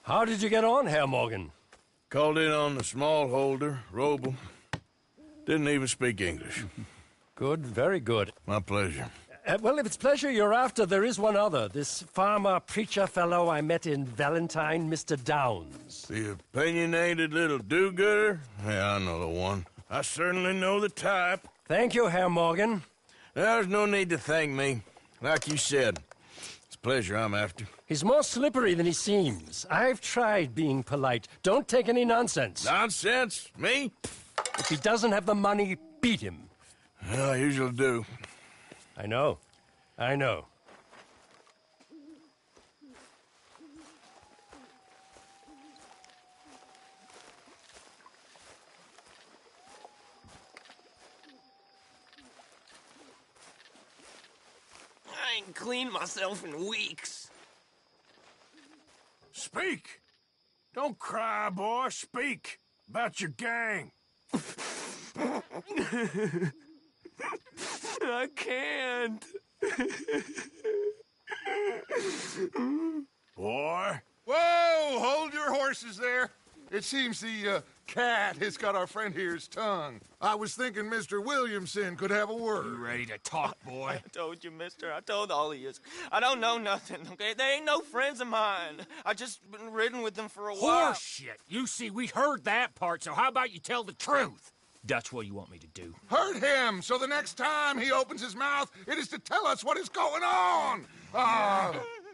How did you get on, Herr Morgan? Called in on the smallholder, Roble. Didn't even speak English. Good, very good. My pleasure. Well, if it's pleasure you're after, there is one other. This farmer preacher fellow I met in Valentine, Mr. Downs. The opinionated little do-gooder? Yeah, I know the one. I certainly know the type. Thank you, Herr Morgan. There's no need to thank me. Like you said, it's pleasure I'm after. He's more slippery than he seems. I've tried being polite. Don't take any nonsense. Nonsense? Me? If he doesn't have the money, beat him. Well, I usually do. I know. I know. I ain't cleaned myself in weeks. Speak! Don't cry, boy. Speak about your gang. I can't. Boy. Whoa! Hold your horses there. It seems the cat has got our friend here's tongue. I was thinking Mr. Williamson could have a word. You ready to talk, boy? I told you, mister. I told all of you. I don't know nothing, okay? They ain't no friends of mine. I just been ridden with them for a while. Horseshit. You see, we heard that part, so how about you tell the truth? That's what you want me to do. Hurt him, so the next time he opens his mouth, it is to tell us what is going on.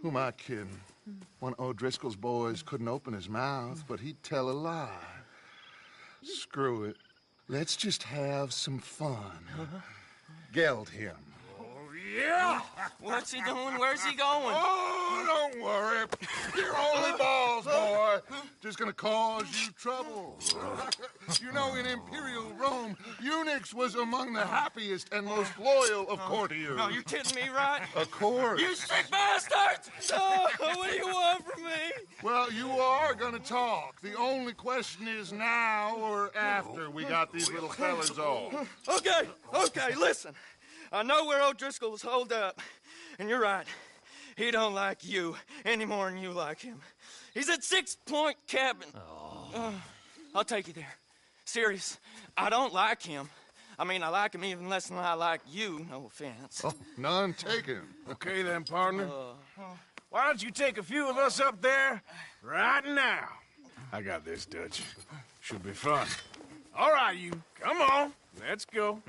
Who am I kidding? One of O'Driscoll's boys couldn't open his mouth, but he'd tell a lie. Screw it. Let's just have some fun. Geld him. Yeah! What's he doing? Where's he going? Oh, don't worry. You're only balls, boy. Just gonna cause you trouble. You know, in Imperial Rome, eunuchs was among the happiest and most loyal of courtiers. No, you kidding me, right? Of course. You sick bastard! Oh, what do you want from me? Well, you are gonna talk. The only question is now or after we got these little fellas off. Okay, listen. I know where O'Driscoll's holed up, and you're right. He don't like you any more than you like him. He's at 6 Point Cabin. I'll take you there. Serious. I don't like him. I mean, I like him even less than I like you, no offense. Oh, none taken. Okay then, partner. Why don't you take a few of us up there right now? I got this, Dutch. Should be fun. All right, you. Come on. Let's go.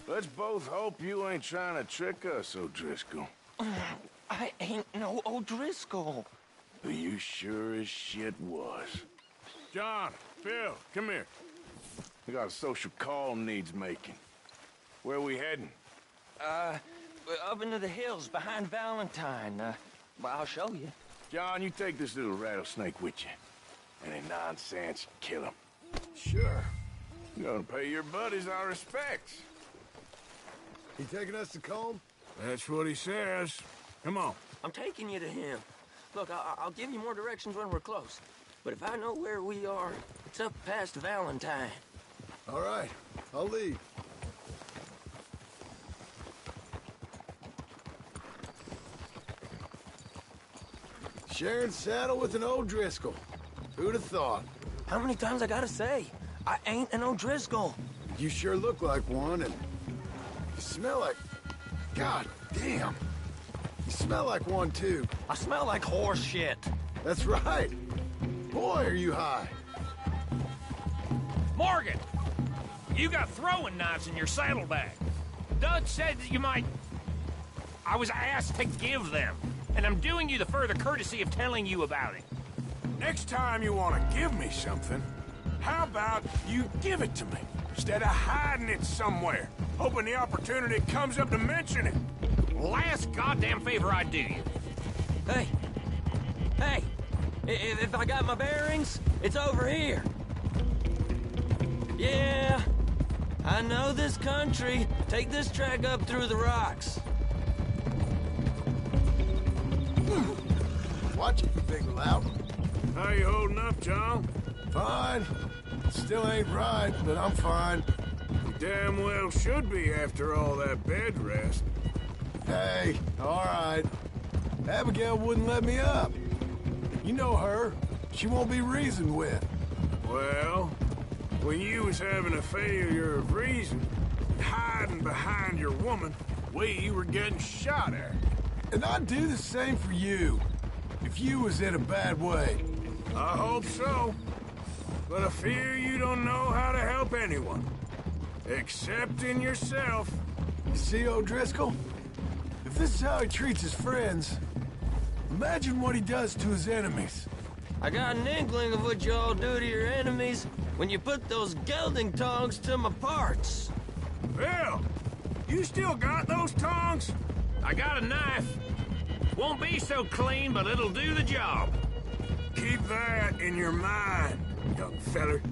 Let's both hope you ain't trying to trick us, O'Driscoll. I ain't no O'Driscoll. You sure as shit was. John, Phil, come here. We got a social call needs making. Where we heading? Up into the hills behind Valentine. Well, I'll show you. John, you take this little rattlesnake with you. Any nonsense, kill him. Sure. You're gonna pay your buddies our respects. He taking us to Combe? That's what he says. Come on. I'm taking you to him. Look, I'll give you more directions when we're close. But if I know where we are, it's up past Valentine. All right, I'll lead. Sharing saddle with an O'Driscoll. Who'd have thought? How many times I gotta say? I ain't an O'Driscoll. You sure look like one, and you smell like... God damn. You smell like one, too. I smell like horse shit. That's right. Boy, are you high. Morgan! You got throwing knives in your saddlebag. Dutch said that you might... I was asked to give them, and I'm doing you the further courtesy of telling you about it. Next time you want to give me something, how about you give it to me, instead of hiding it somewhere, hoping the opportunity comes up to mention it? Last goddamn favor I'd do you. Hey! Hey! If I got my bearings, it's over here. Yeah, I know this country. Take this track up through the rocks. Watch it, you big lout. How you holding up, John? Fine. Still ain't right, but I'm fine. You damn well should be after all that bed rest. Hey, all right. Abigail wouldn't let me up. You know her. She won't be reasoned with. Well, when you was having a failure of reason, hiding behind your woman, we were getting shot at. And I'd do the same for you, if you was in a bad way. I hope so. But I fear you don't know how to help anyone. Except in yourself. You see, O'Driscoll? If this is how he treats his friends, imagine what he does to his enemies. I got an inkling of what you all do to your enemies when you put those gelding tongs to my parts. Bill, you still got those tongs? I got a knife. Won't be so clean, but it'll do the job. Keep that in your mind, young feller.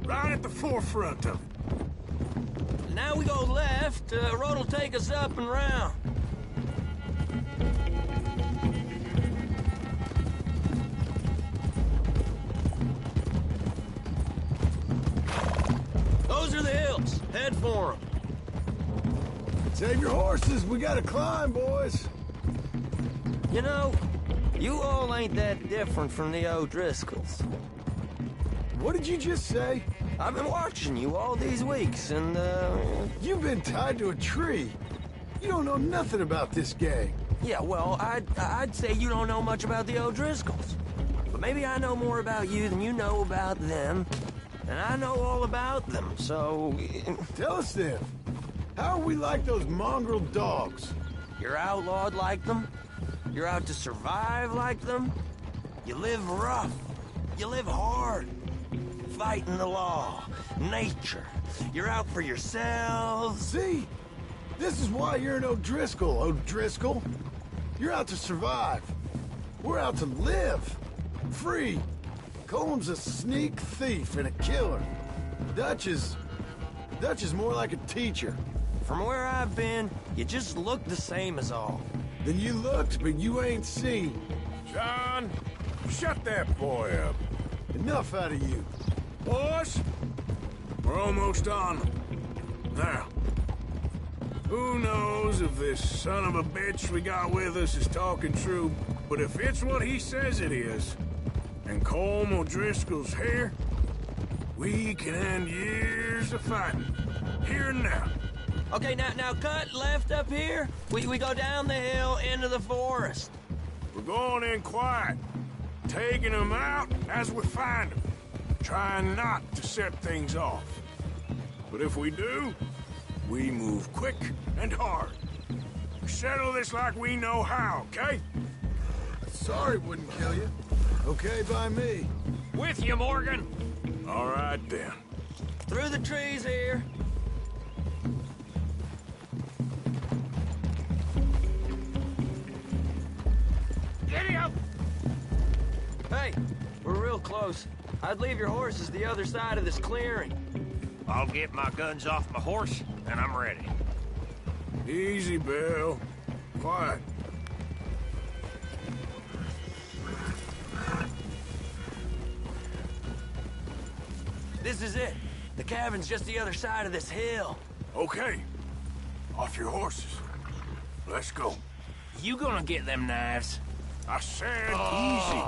Right at the forefront of it. Now we go left. Road'll take us up and round. Those are the hills. Head for them. Save your horses. We gotta climb, boys. You know, you all ain't that different from the O'Driscolls. What did you just say? I've been watching you all these weeks, and, You've been tied to a tree. You don't know nothing about this gang. Yeah, well, I'd say you don't know much about the O'Driscolls. But maybe I know more about you than you know about them. And I know all about them, so... Tell us then. How are we like those mongrel dogs? You're outlawed like them. You're out to survive like them. You live rough. You live hard. Fighting the law. Nature. You're out for yourselves. See? This is why you're an O'Driscoll, O'Driscoll. You're out to survive. We're out to live. Free. Coleman's a sneak thief and a killer. Dutch is more like a teacher. From where I've been, you just look the same as all. Then you looked, but you ain't seen. John, shut that boy up. Enough out of you. Boys, we're almost on them. Now, who knows if this son of a bitch we got with us is talking true, but if it's what he says it is, and Colm O'Driscoll's here, We can end years of fighting. Here and now. Okay, now cut left up here. We go down the hill into the forest. We're going in quiet. Taking them out as we find them. Trying not to set things off. But if we do, we move quick and hard. Settle this like we know how, okay? Sorry wouldn't kill you. Okay by me. With you, Morgan. All right, then. Through the trees here. Giddy up! Hey, we're real close. I'd leave your horses the other side of this clearing. I'll get my guns off my horse, and I'm ready. Easy, Bill. Quiet. This is it. The cabin's just the other side of this hill. Okay. Off your horses. Let's go. You gonna get them knives? I said easy.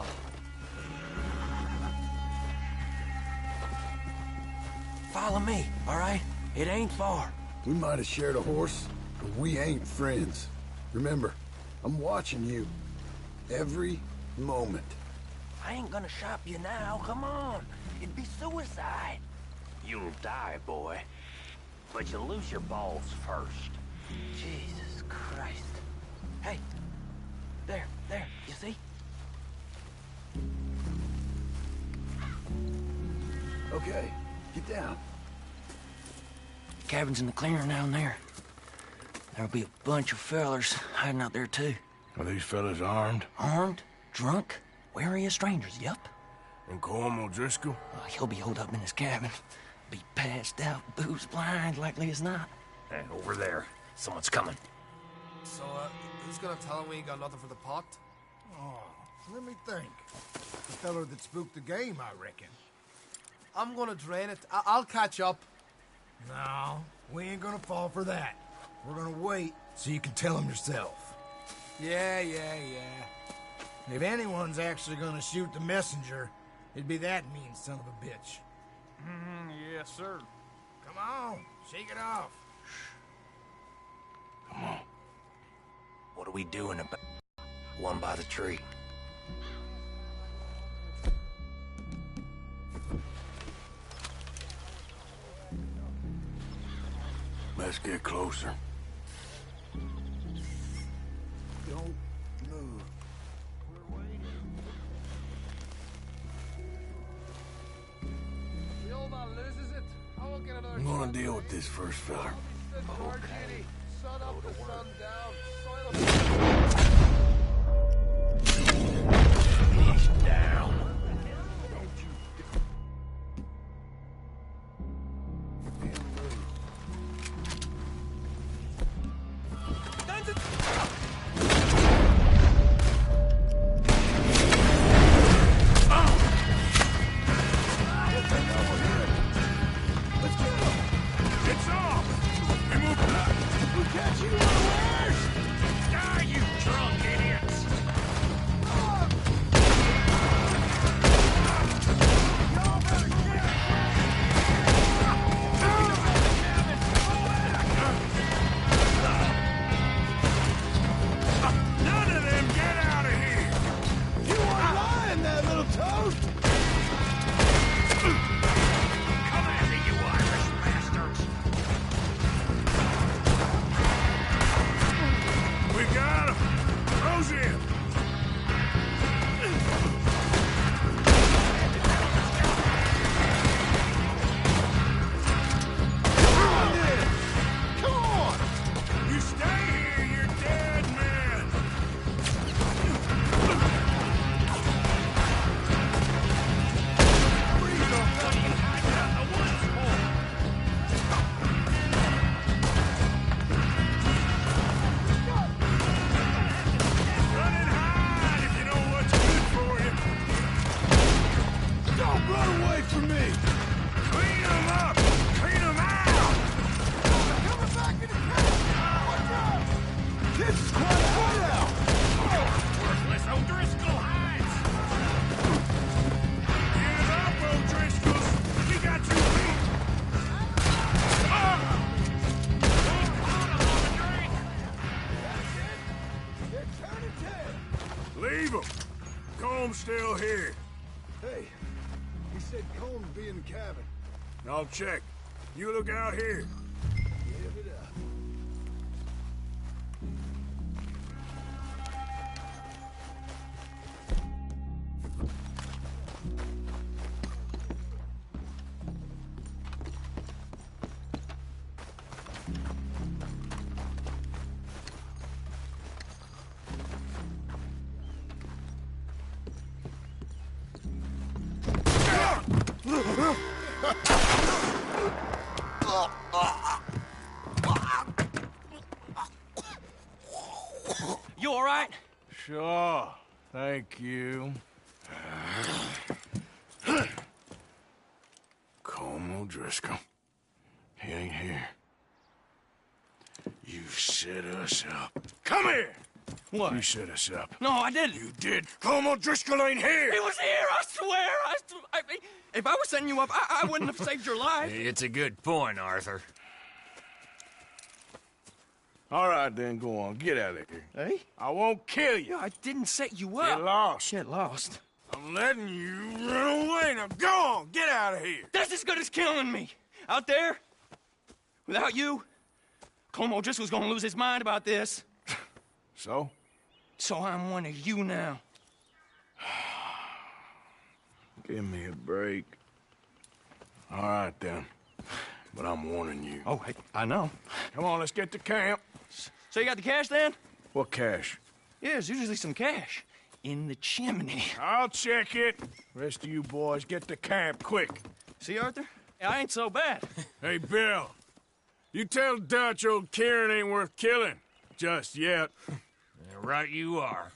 Follow me, all right? It ain't far. We might have shared a horse, but we ain't friends. Remember, I'm watching you. Every moment. I ain't gonna shop you now, come on. It'd be suicide. You'll die, boy. But you'll lose your balls first. Jesus Christ. Hey, there, you see? Okay, get down. Cabin's in the clearing down there. There'll be a bunch of fellers hiding out there, too. Are these fellas armed? Armed, drunk, wary of strangers, yup. And Colm O'Driscoll? He'll be holed up in his cabin. Be passed out, booze blind, likely as not. Hey, over there. Someone's coming. So, who's gonna tell him we ain't got nothing for the pot? Oh, let me think. The feller that spooked the game, I reckon. I'm gonna drain it. I'll catch up. No, we ain't gonna fall for that. We're gonna wait so you can tell him yourself. Yeah. If anyone's actually gonna shoot the messenger, it'd be that mean son of a bitch. Yes, sir. Come on, shake it off. Come on. What are we doing about one by the tree? Let's get closer. Don't move. I'm gonna deal with this first fella. Okay. Sun up to sun down. He's down. still here. Hey, he said Colm would be in the cabin. I'll check. You look out here. Give it up. You all right? Sure. Thank you. Colm O'Driscoll. He ain't here. You set us up. Come here! What? You set us up. No, I didn't. You did. Colm O'Driscoll ain't here! He was here, I swear! If I was setting you up, I wouldn't have saved your life. It's a good point, Arthur. All right, then, go on. Get out of here. Hey? I won't kill you. I didn't set you up. Get lost. Get lost. I'm letting you run away. Now go on. Get out of here. That's as good as killing me. Out there, without you, Colm O'Driscoll's gonna lose his mind about this. So? So I'm one of you now. Give me a break. All right, then. But I'm warning you. Oh, hey, I know. Come on, let's get to camp. So you got the cash, then? What cash? Yeah, there's usually some cash. In the chimney. I'll check it. Rest of you boys, get to camp, quick. See, Arthur? I ain't so bad. Hey, Bill. You tell Dutch old Kieran ain't worth killing. Just yet. Right you are.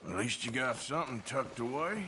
At least you got something tucked away.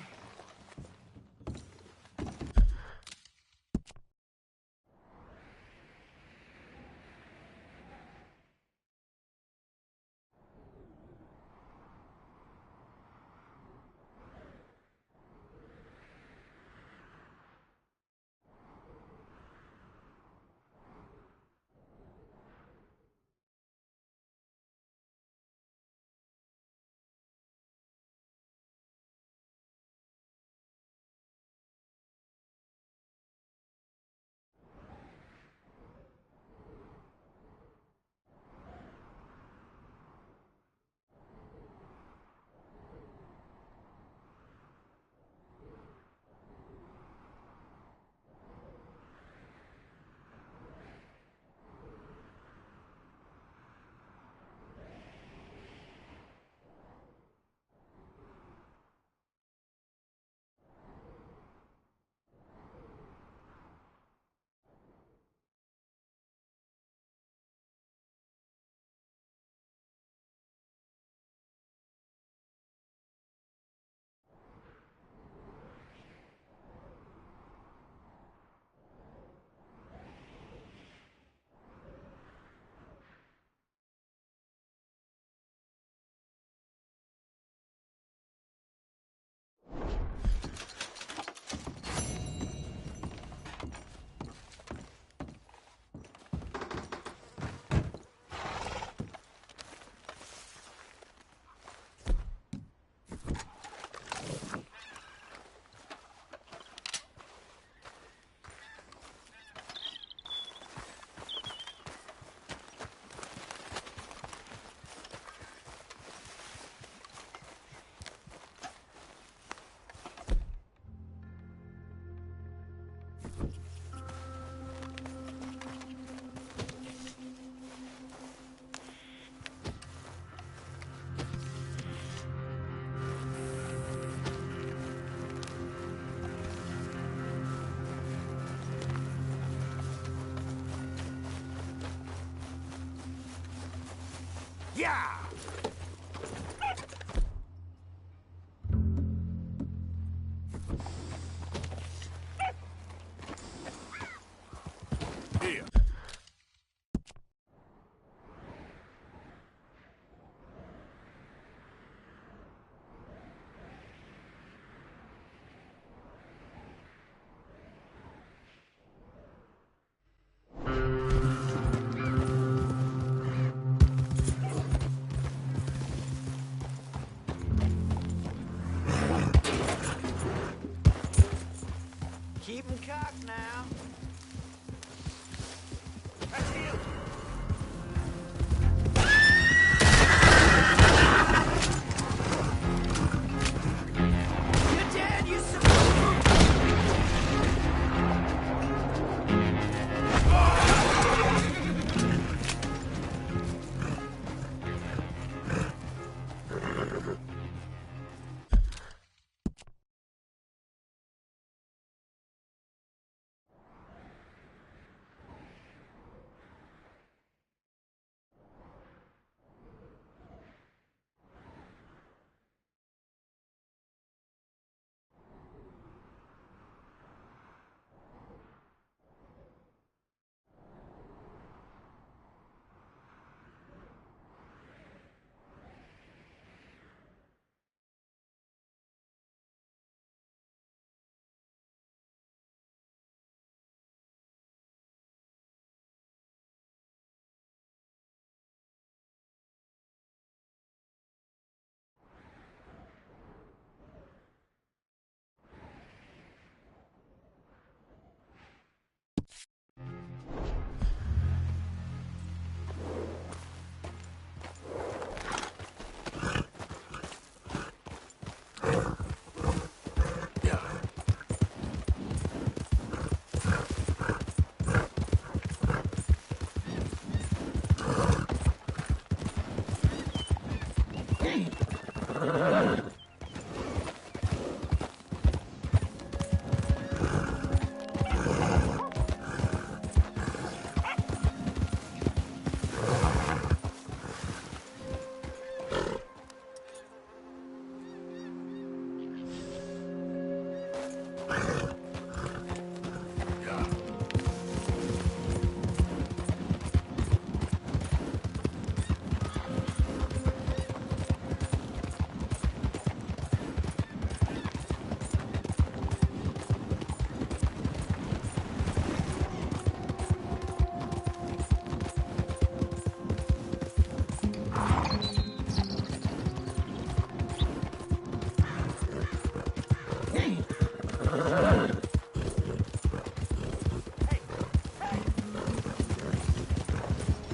Yeah! Here. Keep 'em cocked now. That's him! You're dead, you son.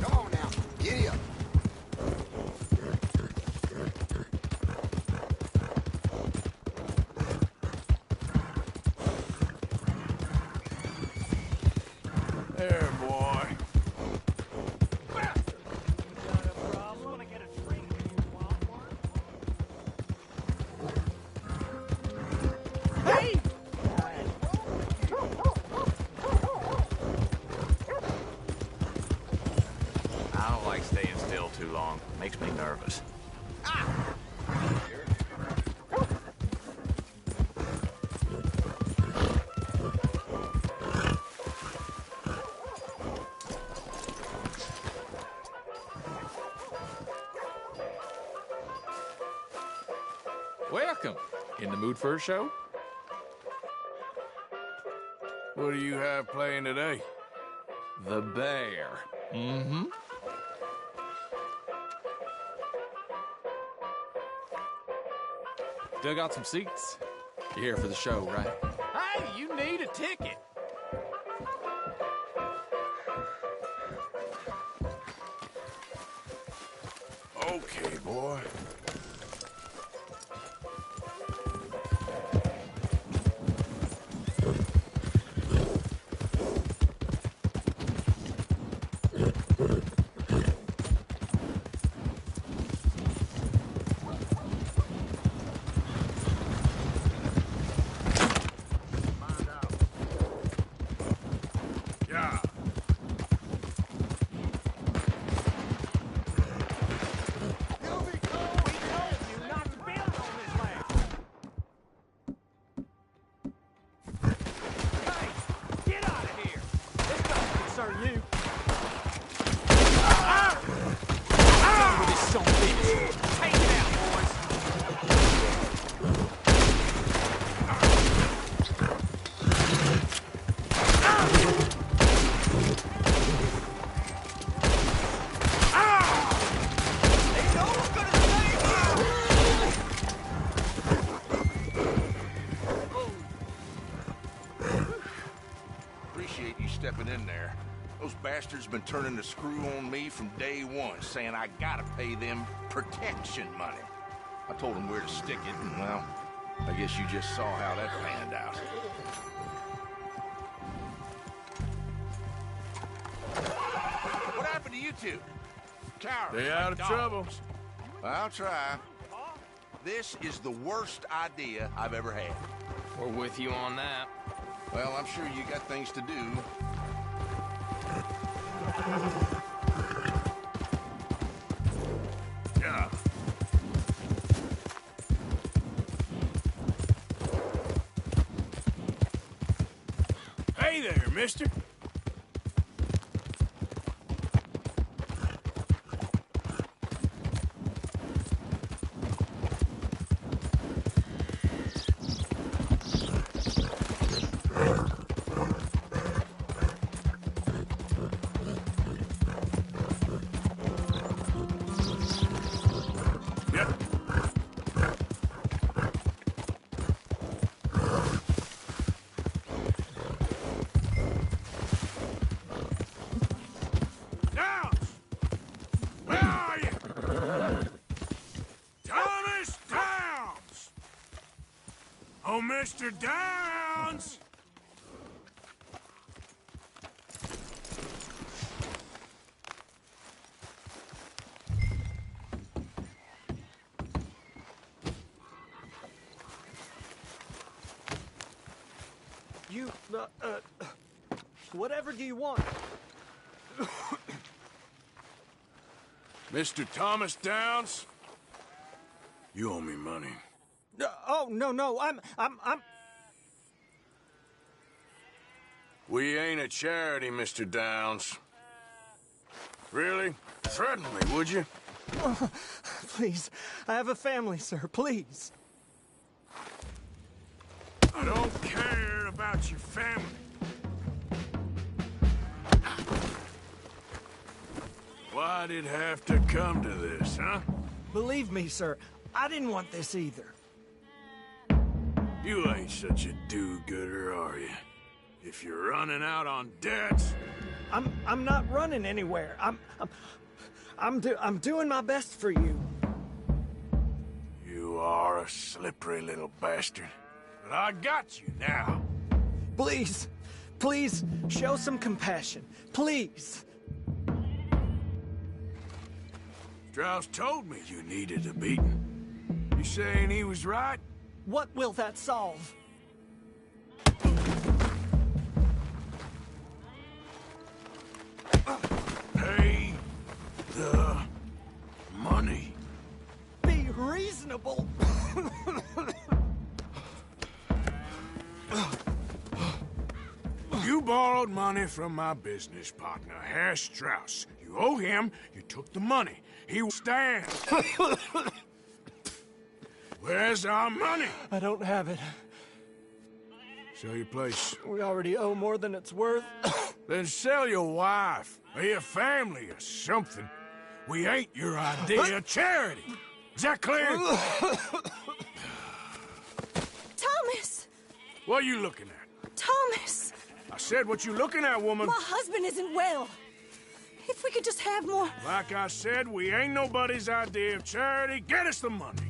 Come on now, giddy up. There, boy. Hey! I don't like staying still too long. Makes me nervous. Welcome. In the mood for a show? What do you have playing today? The Bear. Mm-hmm. Dug out some seats. You're here for the show, right? Hey, you need a ticket. Okay, boy. appreciate you stepping in there. Those bastards been turning the screw on me from day one, saying I gotta pay them protection money. I told them where to stick it, and well, I guess you just saw how that panned out. What happened to you two? Cowards. Stay out of trouble. I'll try. This is the worst idea I've ever had. We're with you on that. Well, I'm sure you got things to do. Yeah. Hey there, mister. Mr. Downs! You, whatever do you want? Mr. Thomas Downs? You owe me money. Oh, no, I'm... We ain't a charity, Mr. Downs. Really? Threaten me, would you? Oh, please, I have a family, sir, please. I don't care about your family. Why'd it have to come to this, huh? Believe me, sir, I didn't want this either. You ain't such a do-gooder, are you? If you're running out on debts... I'm not running anywhere. I'm doing my best for you. You are a slippery little bastard. But I got you now. Please, show some compassion. Please. Strauss told me you needed a beating. You saying he was right? What will that solve? Pay the money. Be reasonable. You borrowed money from my business partner, Herr Strauss. You owe him, you took the money. He stands. Where's our money? I don't have it. Sell your place. We already owe more than it's worth. Then sell your wife, or your family, or something. We ain't your idea of charity. Is that clear? Thomas! What are you looking at? Thomas! I said, what you looking at, woman? My husband isn't well. If we could just have more... Like I said, we ain't nobody's idea of charity. Get us the money.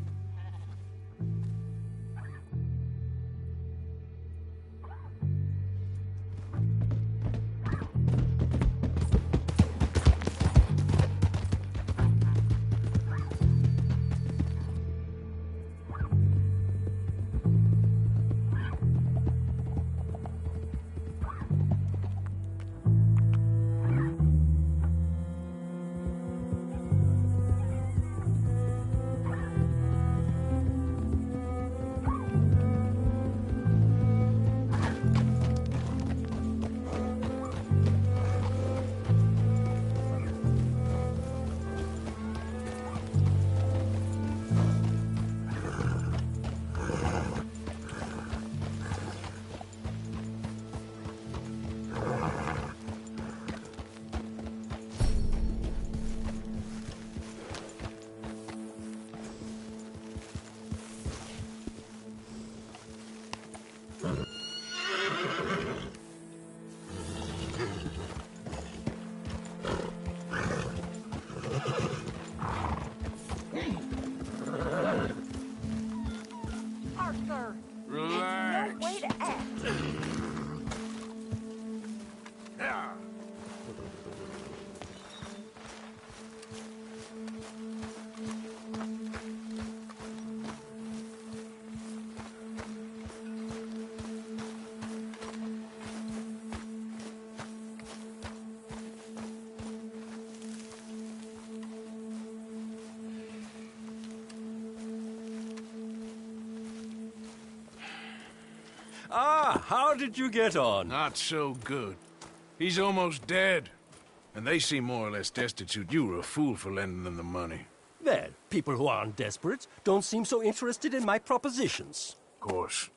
Ah, how did you get on? Not so good. He's almost dead. And they seem more or less destitute. You were a fool for lending them the money. Well, people who aren't desperate don't seem so interested in my propositions. Of course.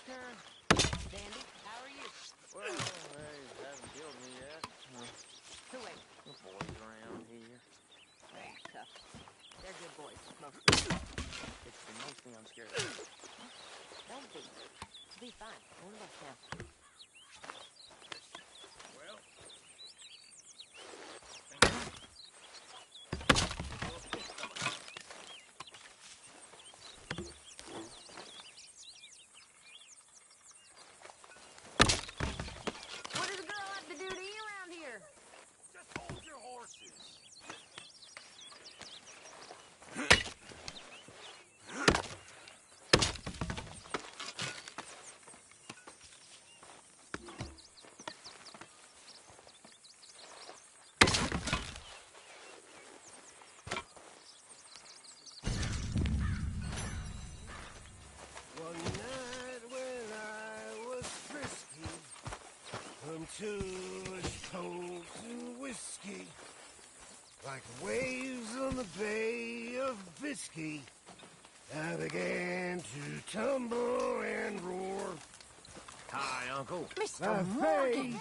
Dandy, how are you? Well, they haven't killed me yet. Who ain't? The boys around here. Tough. They're good boys, most of them. It's the most thing I'm scared of. Don't be. Be fine. One of us now. Well. What does a girl have to do to you around here? Just hold your horses. One night when I was frisky, from Toolish Cove to whiskey, like waves on the Bay of Biscay, I began to tumble and roar. Hi, Uncle. Mr. My Morgan, face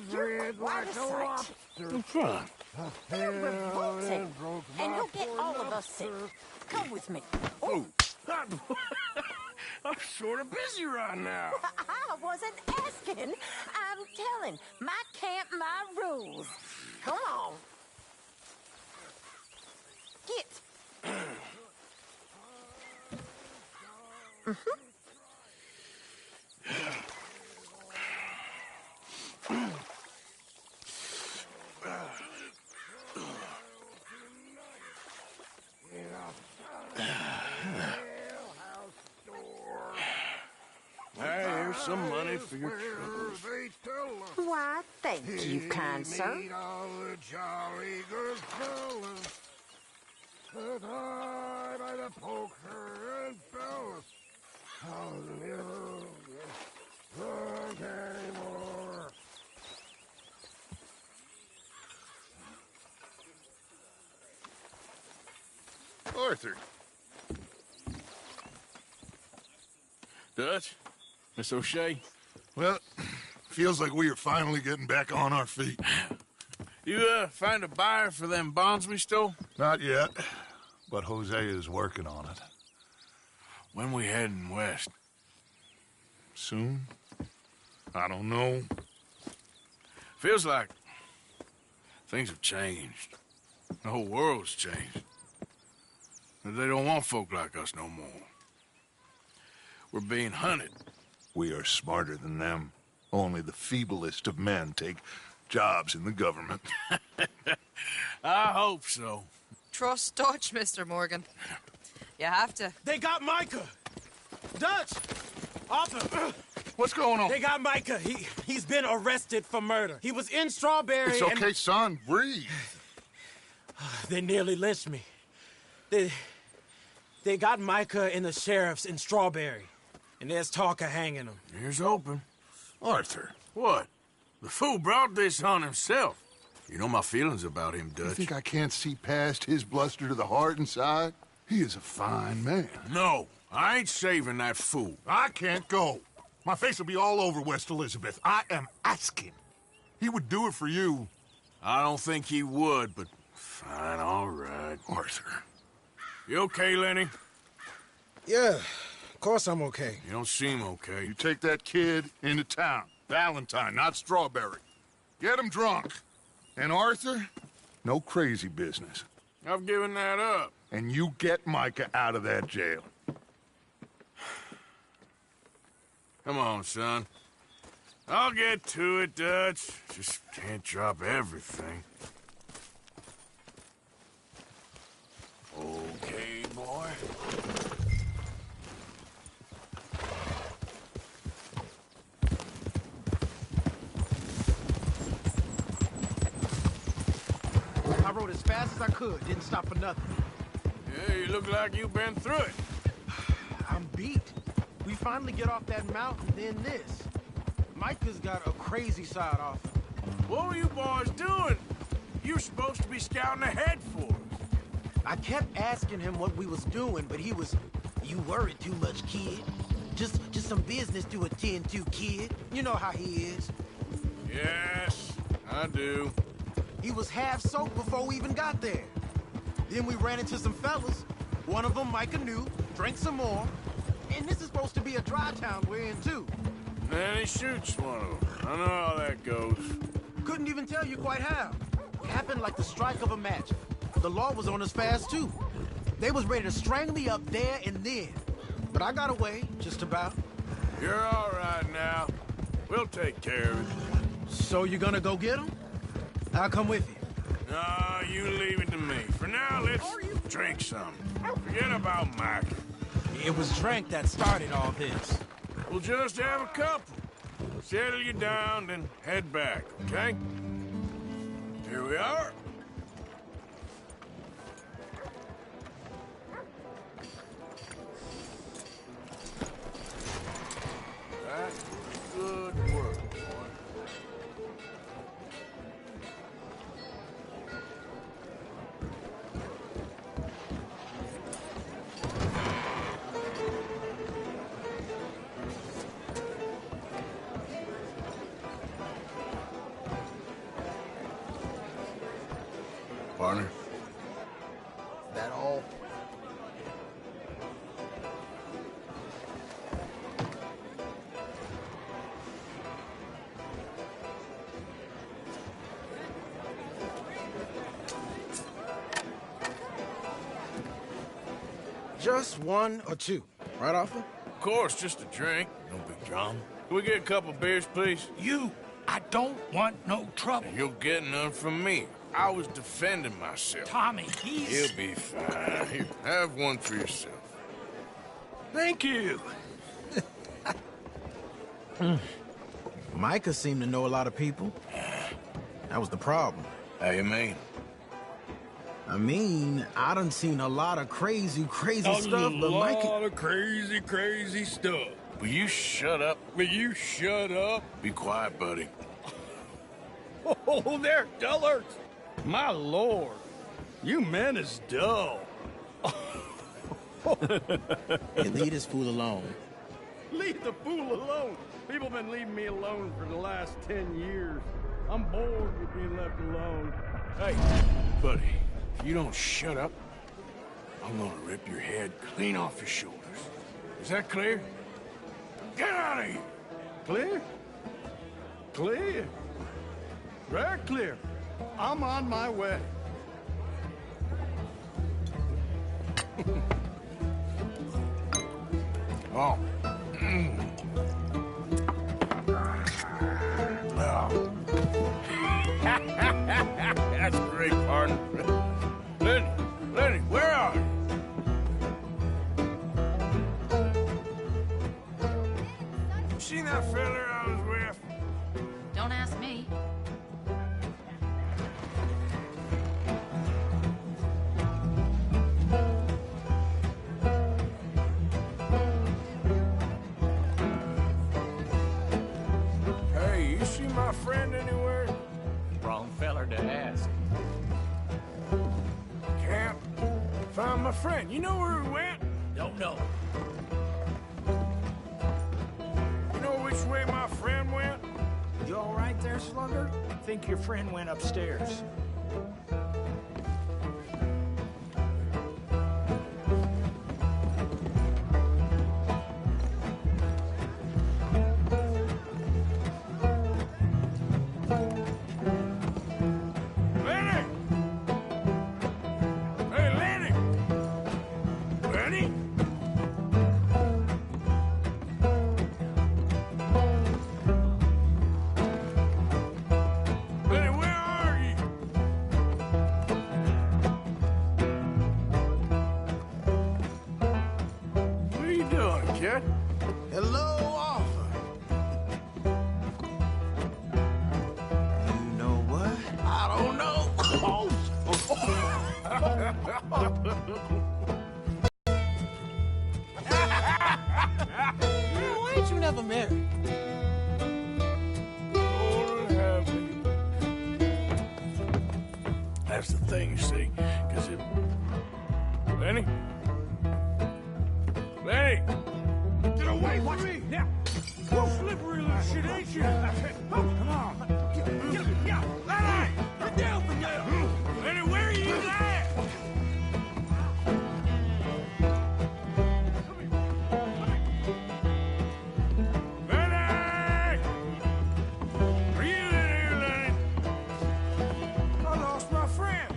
is you're red quite like a a sight. lobster. What's wrong? I You're fell revolting, and broke and my you'll get poor all of us sick. lobster. Come with me. Oh. I'm sort of busy right now. I wasn't asking. I'm telling. My camp, my rules. Come on. Get. Here's some money for your troubles. They tell us Why, thank you, kind sir. meet all the jolly good fellas that I by the poker and fellas. I'll never get drunk anymore. Arthur. Dutch? Miss O'Shea? Well, feels like we are finally getting back on our feet. You, find a buyer for them bonds we stole? Not yet, but Jose is working on it. When we heading west? Soon? I don't know. Feels like things have changed. The whole world's changed. They don't want folk like us no more. We're being hunted. We are smarter than them. Only the feeblest of men take jobs in the government. I hope so. Trust Dutch, Mr. Morgan. You have to. They got Micah! Dutch! Arthur! What's going on? They got Micah. He's been arrested for murder. He was in Strawberry. It's okay, son. Breathe. They nearly lynched me. They got Micah and the sheriffs in Strawberry. And there's talk of hanging him. Here's hoping. Arthur. What? The fool brought this on himself. You know my feelings about him, You Dutch. think I can't see past his bluster to the heart inside? He is a fine man. No, I ain't saving that fool. I can't go. My face will be all over West Elizabeth. I am asking. He would do it for you. I don't think he would, but fine, all right. Arthur. You okay, Lenny? Yeah, of course I'm okay. You don't seem okay. You take that kid into town. Valentine, not Strawberry. Get him drunk. And Arthur, no crazy business. I've given that up. And you get Micah out of that jail. Come on, son. I'll get to it, Dutch. Just can't drop everything. Okay, boy. I rode as fast as I could, didn't stop for nothing. Yeah, you look like you've been through it. I'm beat. We finally get off that mountain, then this. Micah's got a crazy side off. What were you boys doing? You were supposed to be scouting ahead for us. I kept asking him what we was doing, but he was... You worry too much, kid. Just some business to attend to, kid. You know how he is. Yes, I do. He was half soaked before we even got there. Then we ran into some fellas. One of them Micah knew, drank some more. And this is supposed to be a dry town we're in, too. Then he shoots one of them. I know how that goes. Couldn't even tell you quite how. It happened like the strike of a match. The law was on us fast, too. They was ready to strangle me up there and then. But I got away, just about. You're all right now. We'll take care of it. So you gonna go get him? I'll come with you. No, you leave it to me. For now, let's drink some. Forget about Mike. It was drink that started all this. We'll just have a couple. Settle you down, then head back, okay? Here we are. That's good work, boy. Partner. Is that all? Just one or two, right, Arthur? Of course, just a drink. No big drama. Can we get a couple beers, please? I don't want no trouble. You'll get none from me. I was defending myself. Tommy, He'll be fine. Here, have one for yourself. Thank you. Micah seemed to know a lot of people. That was the problem. How you mean? I mean, I done seen a lot of crazy stuff, but Micah... A lot of crazy stuff. Will you shut up? Will you shut up? Be quiet, buddy. Oh, there, dullards! My lord, you men is dull. Hey, leave this fool alone. Leave the fool alone. People been leaving me alone for the last 10 years. I'm bored with being left alone. Hey, buddy, if you don't shut up, I'm gonna rip your head clean off your shoulders. Is that clear? Get out of here! Clear? Clear? Very clear. I'm on my way. Oh. Oh. That's great, partner. Lenny, where are you? You seen that fella I was with? Don't ask me. Hey, you see my friend anywhere? Wrong feller to ask. Can't find my friend. You know where he went? Don't know. You know which way my friend went? You all right there, Slugger? Think your friend went upstairs. kid. Hello, Arthur. You know what? I don't know. Why ain't you never married? Lord have me. That's the thing, you see, because it... Lenny? Lenny! Get away from me! Now! You're slippery little shit, ain't you? Oh, come on! Get yeah! Lenny! Get down from there! Lenny, where are you at? Lenny! Are you in here, Lenny? I lost my friend.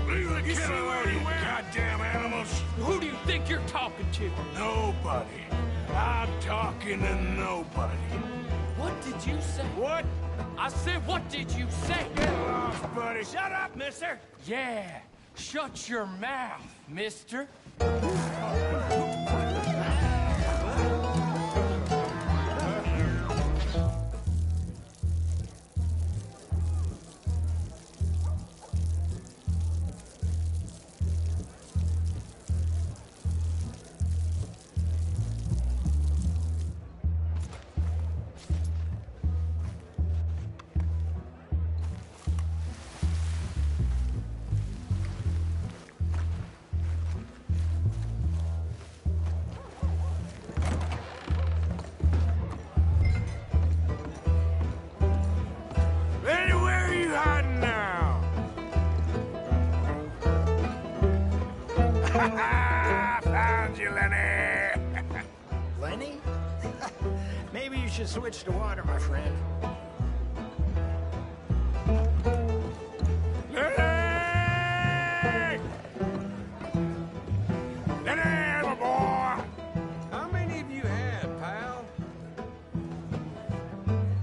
Leave the kid alone, you goddamn animals. Who do you think you're talking to? Nobody. I'm talking to nobody. What did you say? What? I said, what did you say? Get lost, buddy. Shut up, mister. Yeah, shut your mouth, mister. Lenny, where are you hiding now? Found you, Lenny. Lenny? Maybe you should switch to water, my friend. Lenny! Lenny, my boy! How many of you had, pal?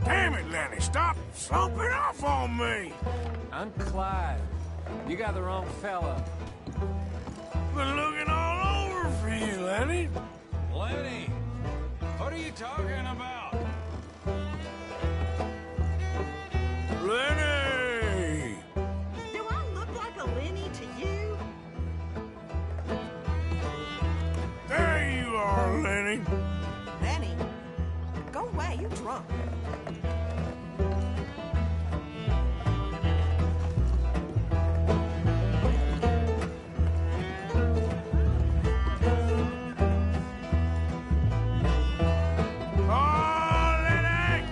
Damn it, Lenny, stop sloping off on me! I'm Clyde. You got the wrong fella. Been looking all over for you, Lenny. Lenny, what are you talking about? Lenny! Do I look like a Lenny to you? There you are, Lenny. Lenny, go away, you're drunk. Oh, Lenny!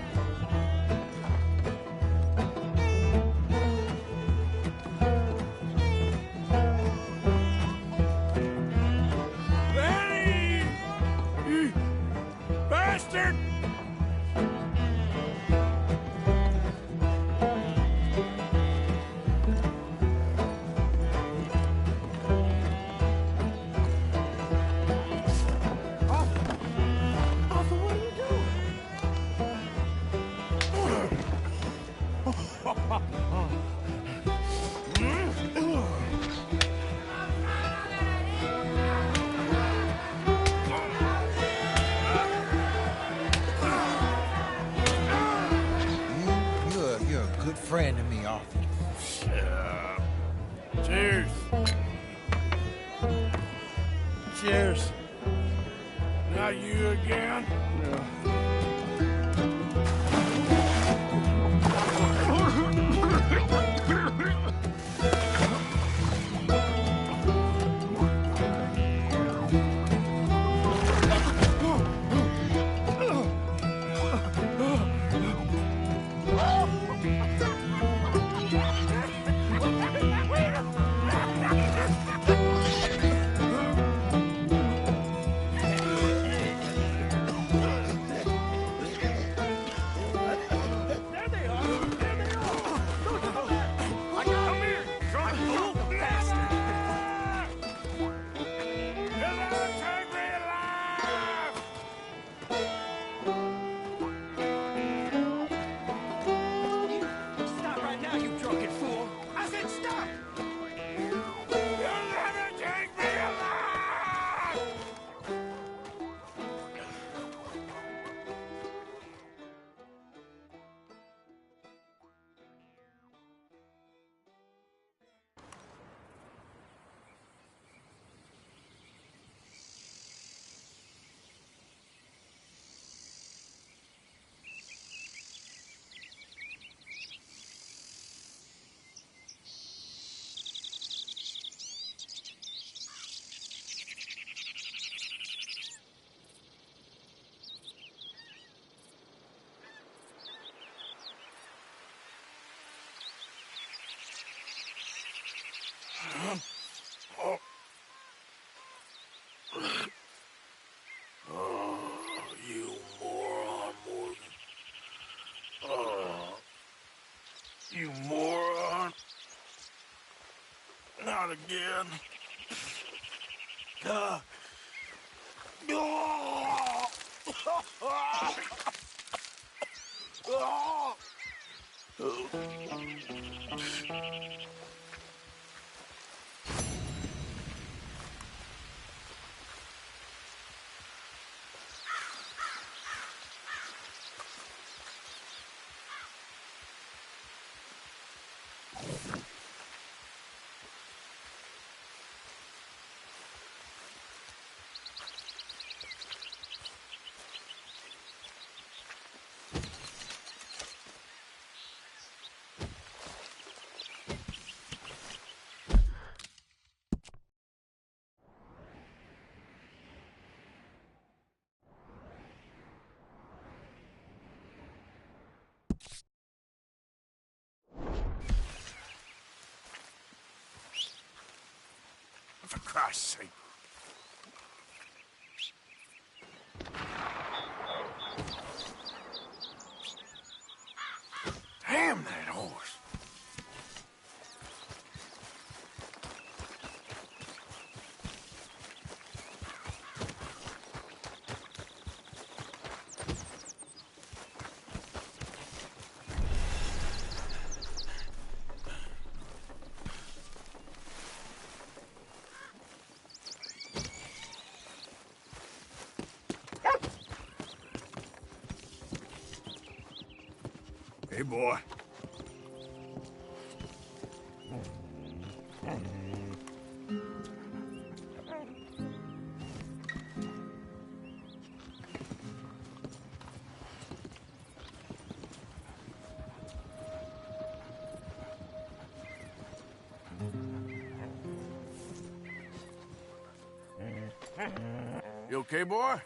Lenny! You bastard! Arthur, what are you doing? You're a good friend to me, Arthur. Cheers. Cheers. Not you again? again. For Christ's sake. Damn that horse. Hey, boy. You okay, boy?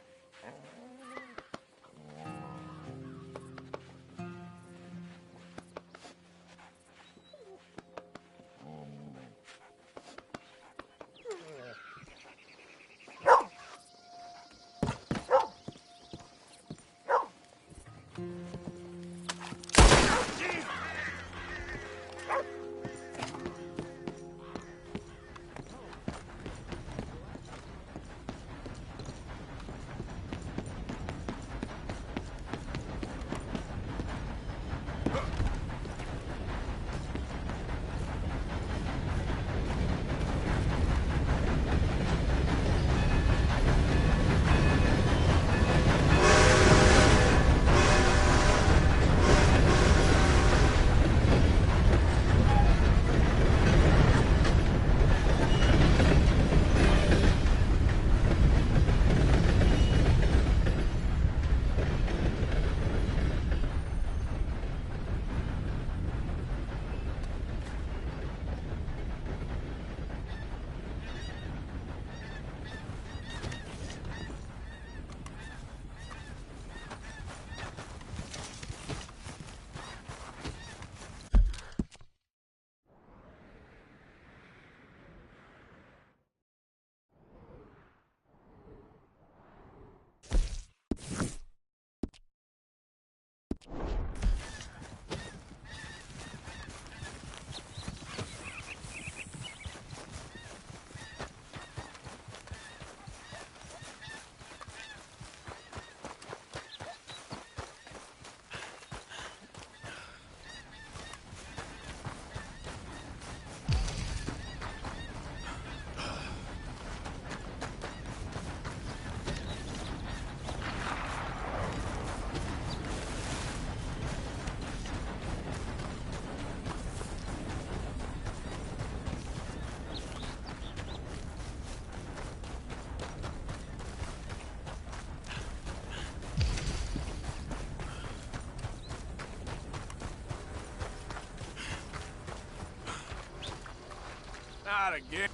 Not again.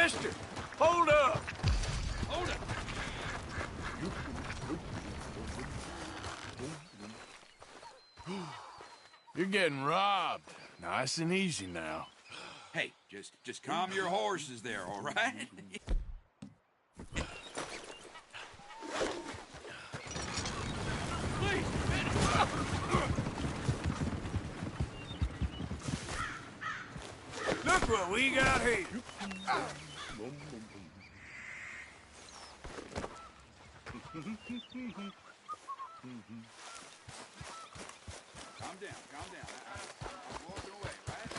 mister! Hold up! Hold it! You're getting robbed. Nice and easy now. Hey, just calm your horses there, all right? Look what we got here. Calm down, calm down. I'm walking away, right?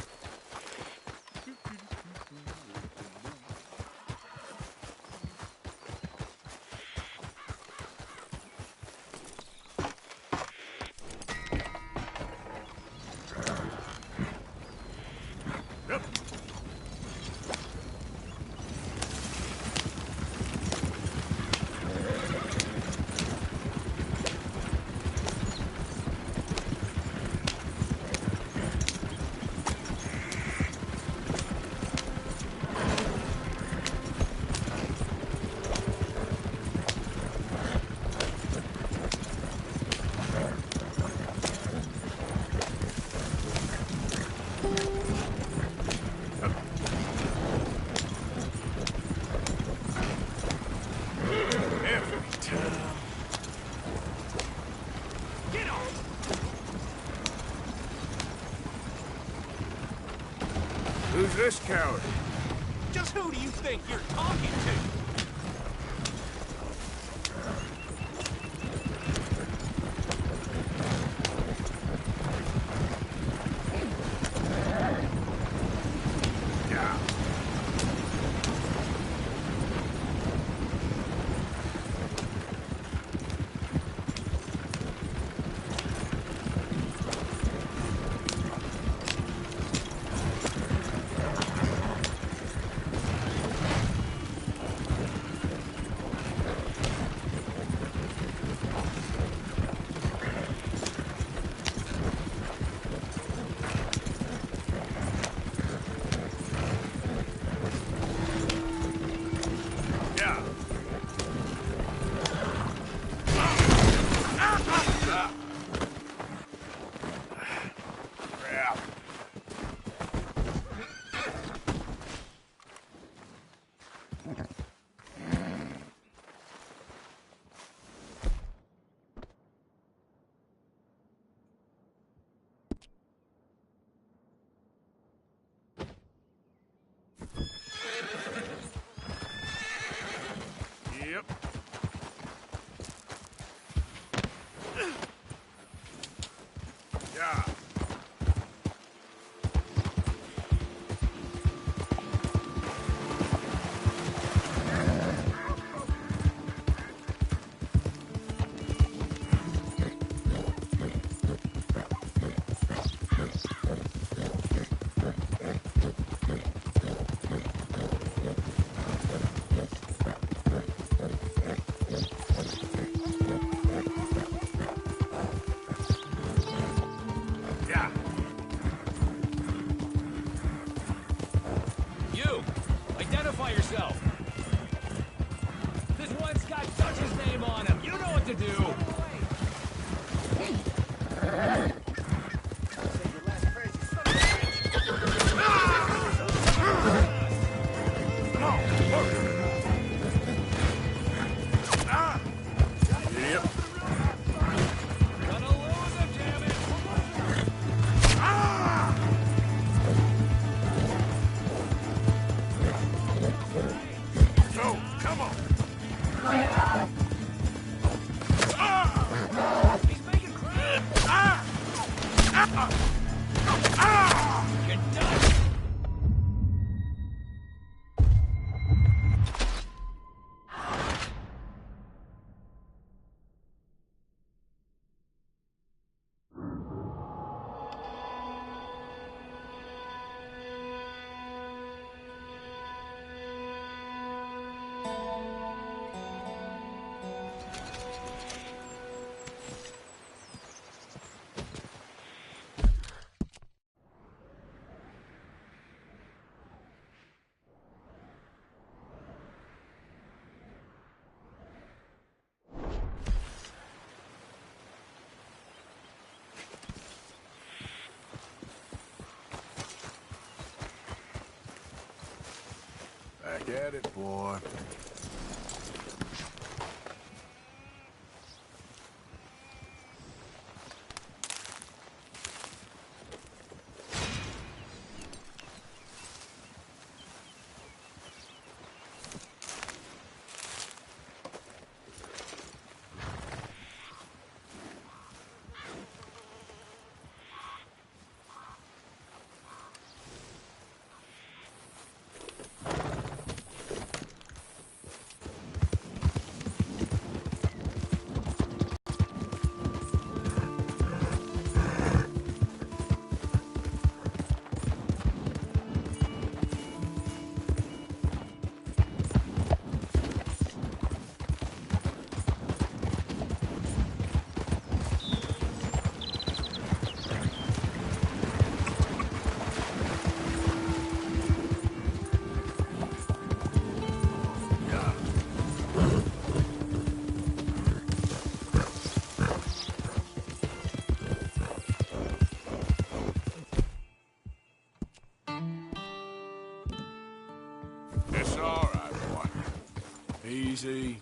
Who's this coward? Just who do you think you're talking to? Yep. Yeah. You! Identify yourself! This one's got Dutch's name on him. You know what to do! Yep. Gonna lose him, damn it! Go, come on. He's making crap! You're done! Back at it, boy. It's all right, boy. Easy.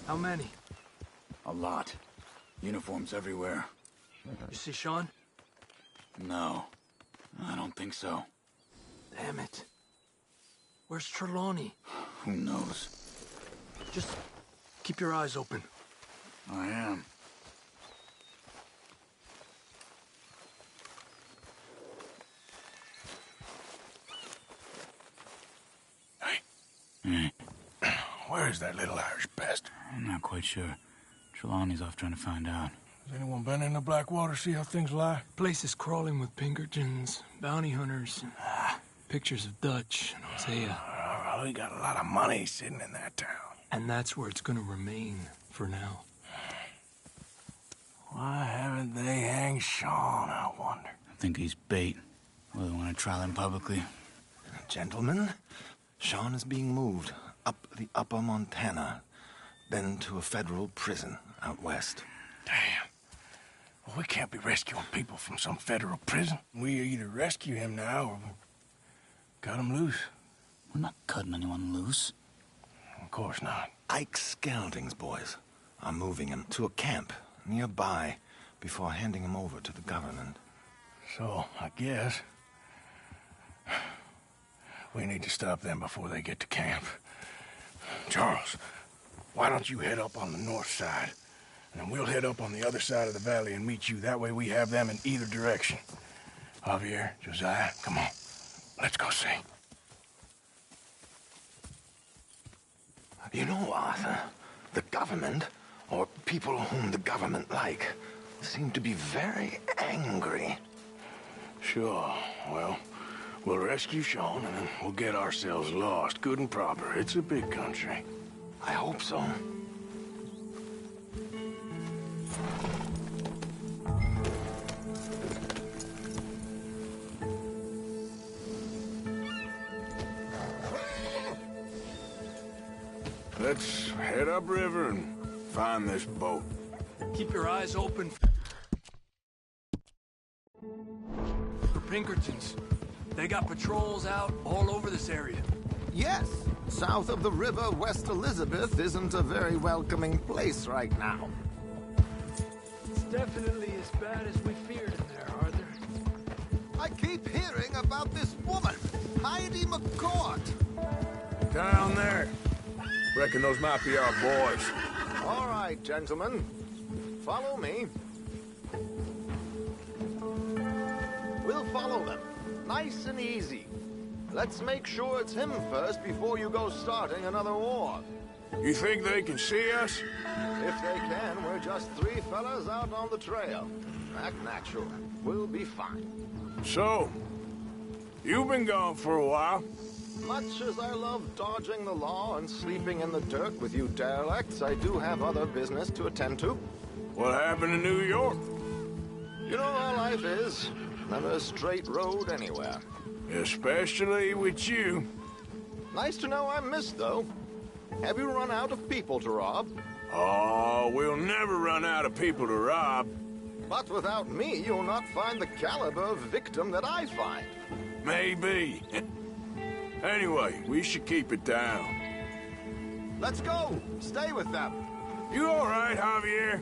How many? A lot. Uniforms everywhere. You see Sean? No, I don't think so. Damn it. Where's Trelawney? Who knows? Just keep your eyes open. I am. Where is that little Irish bastard? I'm not quite sure. Trelawney's off trying to find out. Has anyone been in the Blackwater, see how things lie? Place is crawling with Pinkertons, bounty hunters, pictures of Dutch and Hosea. We got a lot of money sitting in that town. And that's where it's gonna remain for now. Why haven't they hanged Sean, I wonder? I think he's bait. Well, they want to trial him publicly. Gentlemen, Sean is being moved up the upper Montana, then to a federal prison out west. Damn. Well, we can't be rescuing people from some federal prison. We either rescue him now or cut him loose. We're not cutting anyone loose. Of course not. Ike Skelding's boys are moving him to a camp nearby before handing him over to the government. So, I guess we need to stop them before they get to camp. Charles, why don't you head up on the north side, and then we'll head up on the other side of the valley and meet you. That way we have them in either direction. Javier, Josiah, come on. Let's go see. You know, Arthur, the government, or people whom the government like, seem to be very angry. Sure. Well, we'll rescue Sean, and then we'll get ourselves lost, good and proper. It's a big country. I hope so. let's head upriver and find this boat. Keep your eyes open for Pinkertons. They got patrols out all over this area. Yes. South of the river, West Elizabeth isn't a very welcoming place right now. It's definitely as bad as we feared in there, Arthur. I keep hearing about this woman, Heidi McCourt. Down there. Reckon those might be our boys. All right, gentlemen. Follow me. We'll follow them. Nice and easy. Let's make sure it's him first before you go starting another war. You think they can see us? If they can, we're just three fellas out on the trail. Act natural. We'll be fine. So, you've been gone for a while. Much as I love dodging the law and sleeping in the dirt with you derelicts, I do have other business to attend to. What happened in New York? You know how life is. Never a straight road anywhere. Especially with you. Nice to know I'm missed, though. Have you run out of people to rob? Oh, we'll never run out of people to rob. But without me, you'll not find the caliber of victim that I find. Maybe. Anyway, we should keep it down. Let's go. Stay with them. You all right, Javier?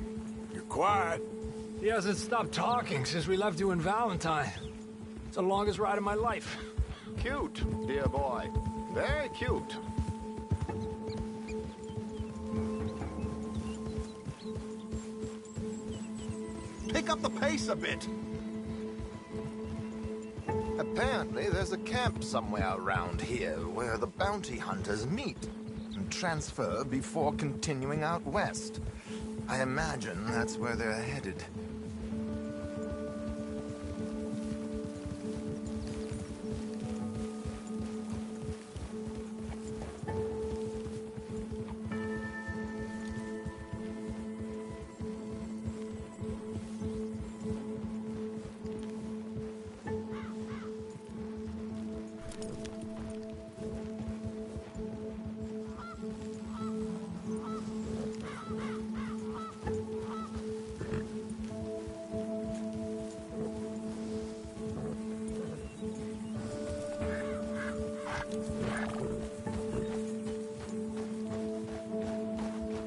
You're quiet. He hasn't stopped talking since we left you in Valentine. It's the longest ride of my life. Cute, dear boy. Very cute. Pick up the pace a bit. Apparently, there's a camp somewhere around here where the bounty hunters meet and transfer before continuing out west. I imagine that's where they're headed.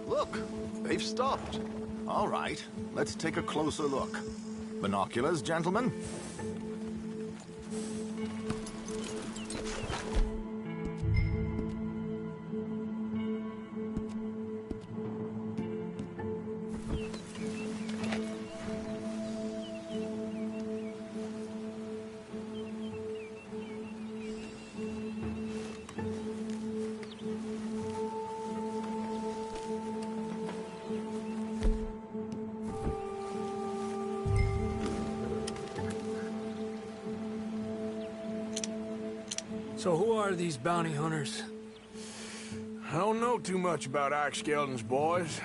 Look, they've stopped. All right, let's take a closer look. Binoculars, gentlemen? So who are these bounty hunters? I don't know too much about Ike Skeldon's boys,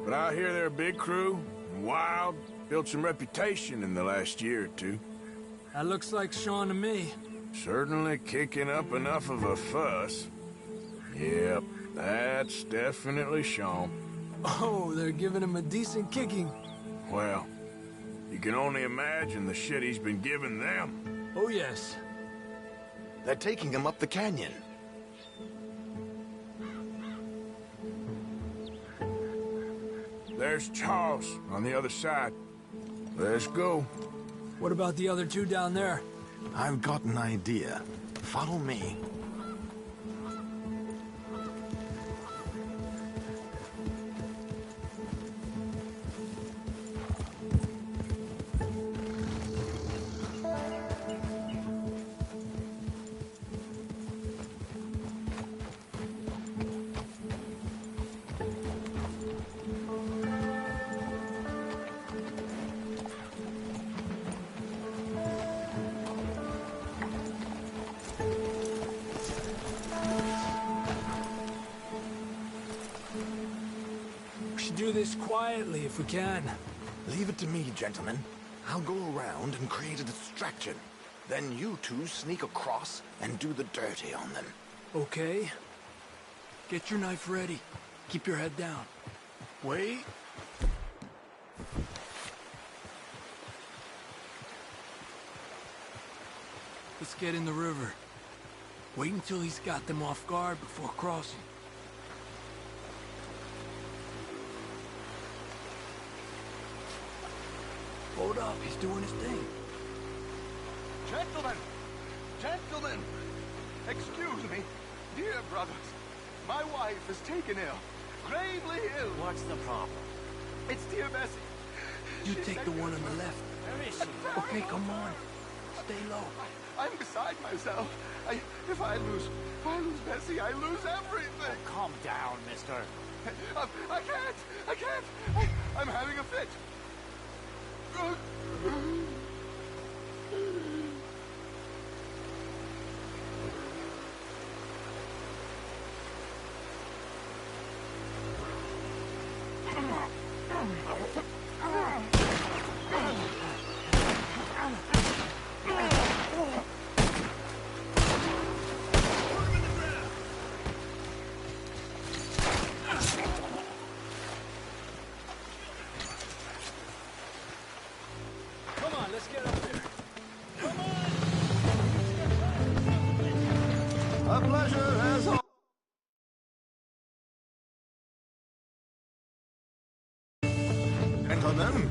but I hear they're a big crew, and wild, built some reputation in the last year or two. That looks like Sean to me. Certainly kicking up enough of a fuss. Yep, that's definitely Sean. Oh, they're giving him a decent kicking. Well, you can only imagine the shit he's been giving them. Oh, yes. They're taking him up the canyon. There's Charles on the other side. Let's go. What about the other two down there? I've got an idea. Follow me. Do this quietly if we can. Leave it to me, gentlemen. I'll go around and create a distraction. Then you two sneak across and do the dirty on them. Okay. Get your knife ready. Keep your head down. Wait. Let's get in the river. Wait until he's got them off guard before crossing. Hold up, he's doing his thing. Gentlemen! Gentlemen! Excuse me. Dear brothers, my wife is taken ill. Gravely ill. What's the problem? It's dear Bessie. You take the one on the left. Where is she? Okay, come on. Stay low. I'm beside myself. If I lose Bessie, I lose everything. Oh, calm down, mister. I can't. I'm having a fit. Come on, let's get up there. A pleasure as always. Gentlemen,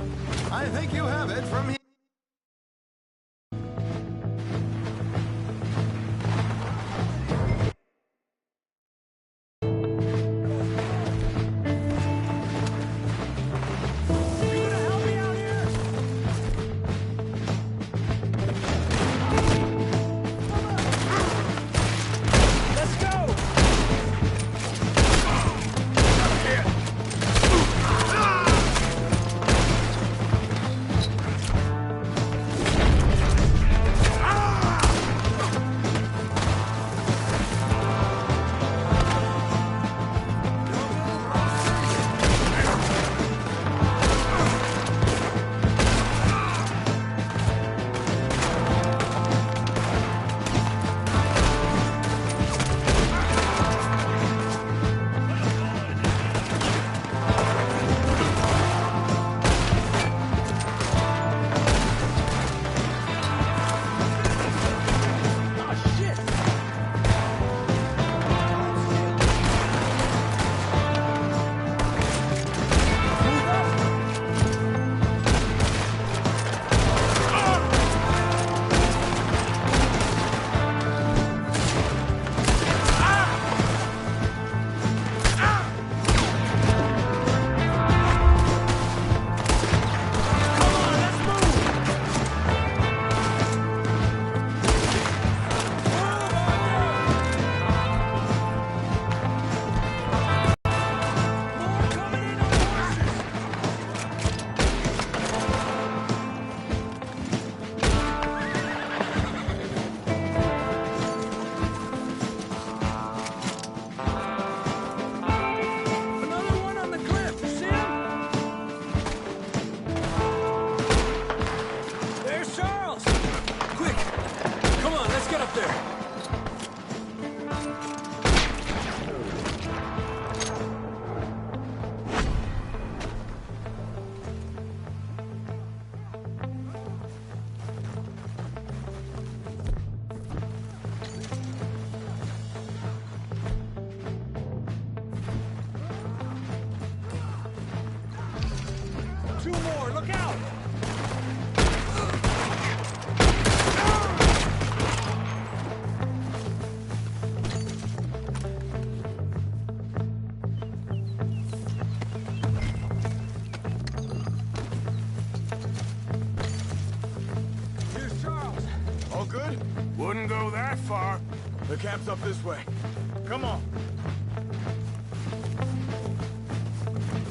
I think you have it from here. Two more, look out! Here's Charles. All good? Wouldn't go that far. The camp's up this way. Come on.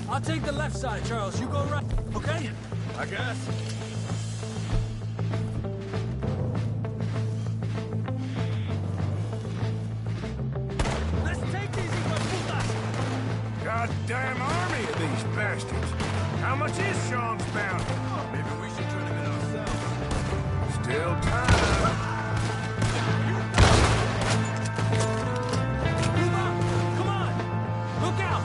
I'll take the left side, Charles. You go right, okay? I guess. Let's take these hijueputas! Goddamn army of these bastards. How much is Sean's bounty? Maybe we should turn him in ourselves. Still time. Move up! Come on! Look out!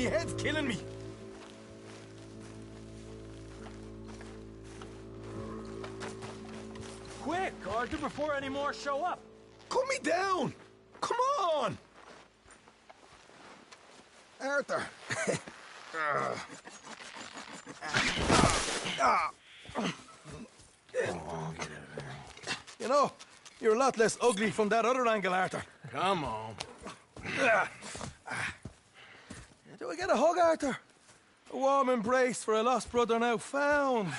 me head's killing me. Quick, Arthur, before any more show up. Cut me down! Come on! Arthur. You know, you're a lot less ugly from that other angle, Arthur. Come on. Do I get a hug, Arthur? A warm embrace for a lost brother now found.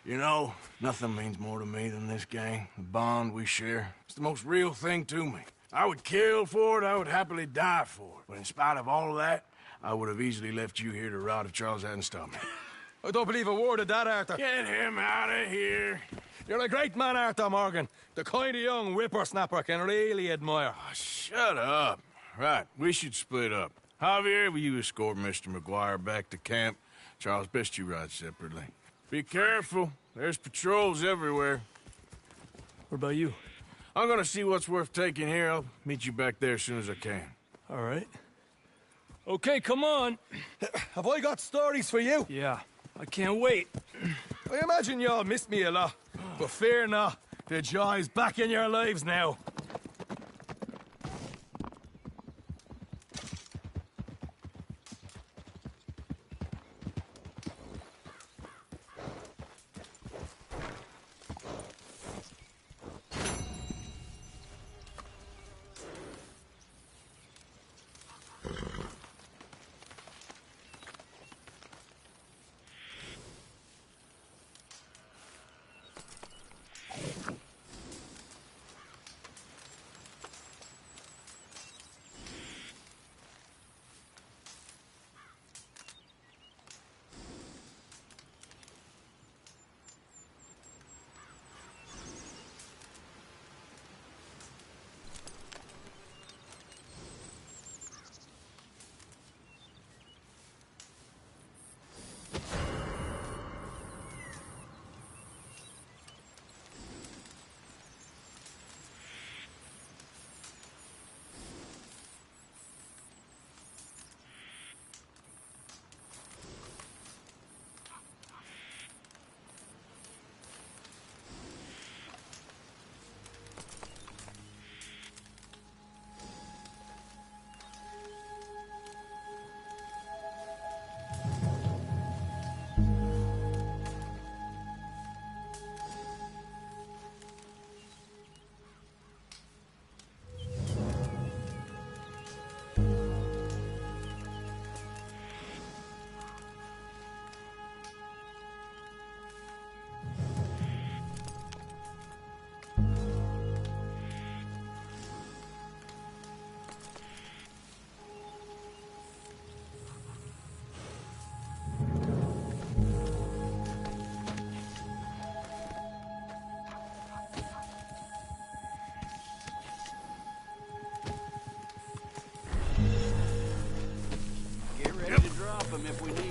You know, nothing means more to me than this gang, the bond we share. It's the most real thing to me. I would kill for it, I would happily die for it. But in spite of all of that, I would have easily left you here to rot if Charles hadn't stopped me. I don't believe a word of that, Arthur. Get him out of here. You're a great man, Arthur Morgan. The kind of young whippersnapper can really admire. Oh, shut up. Right, we should split up. Javier, will you escort Mr. McGuire back to camp? Charles, best you ride separately. Be careful. There's patrols everywhere. What about you? I'm gonna see what's worth taking here. I'll meet you back there as soon as I can. All right. Okay, come on. Have I got stories for you? Yeah, I can't wait. I imagine y'all missed me a lot, but fear not. The joy's back in your lives now. If we need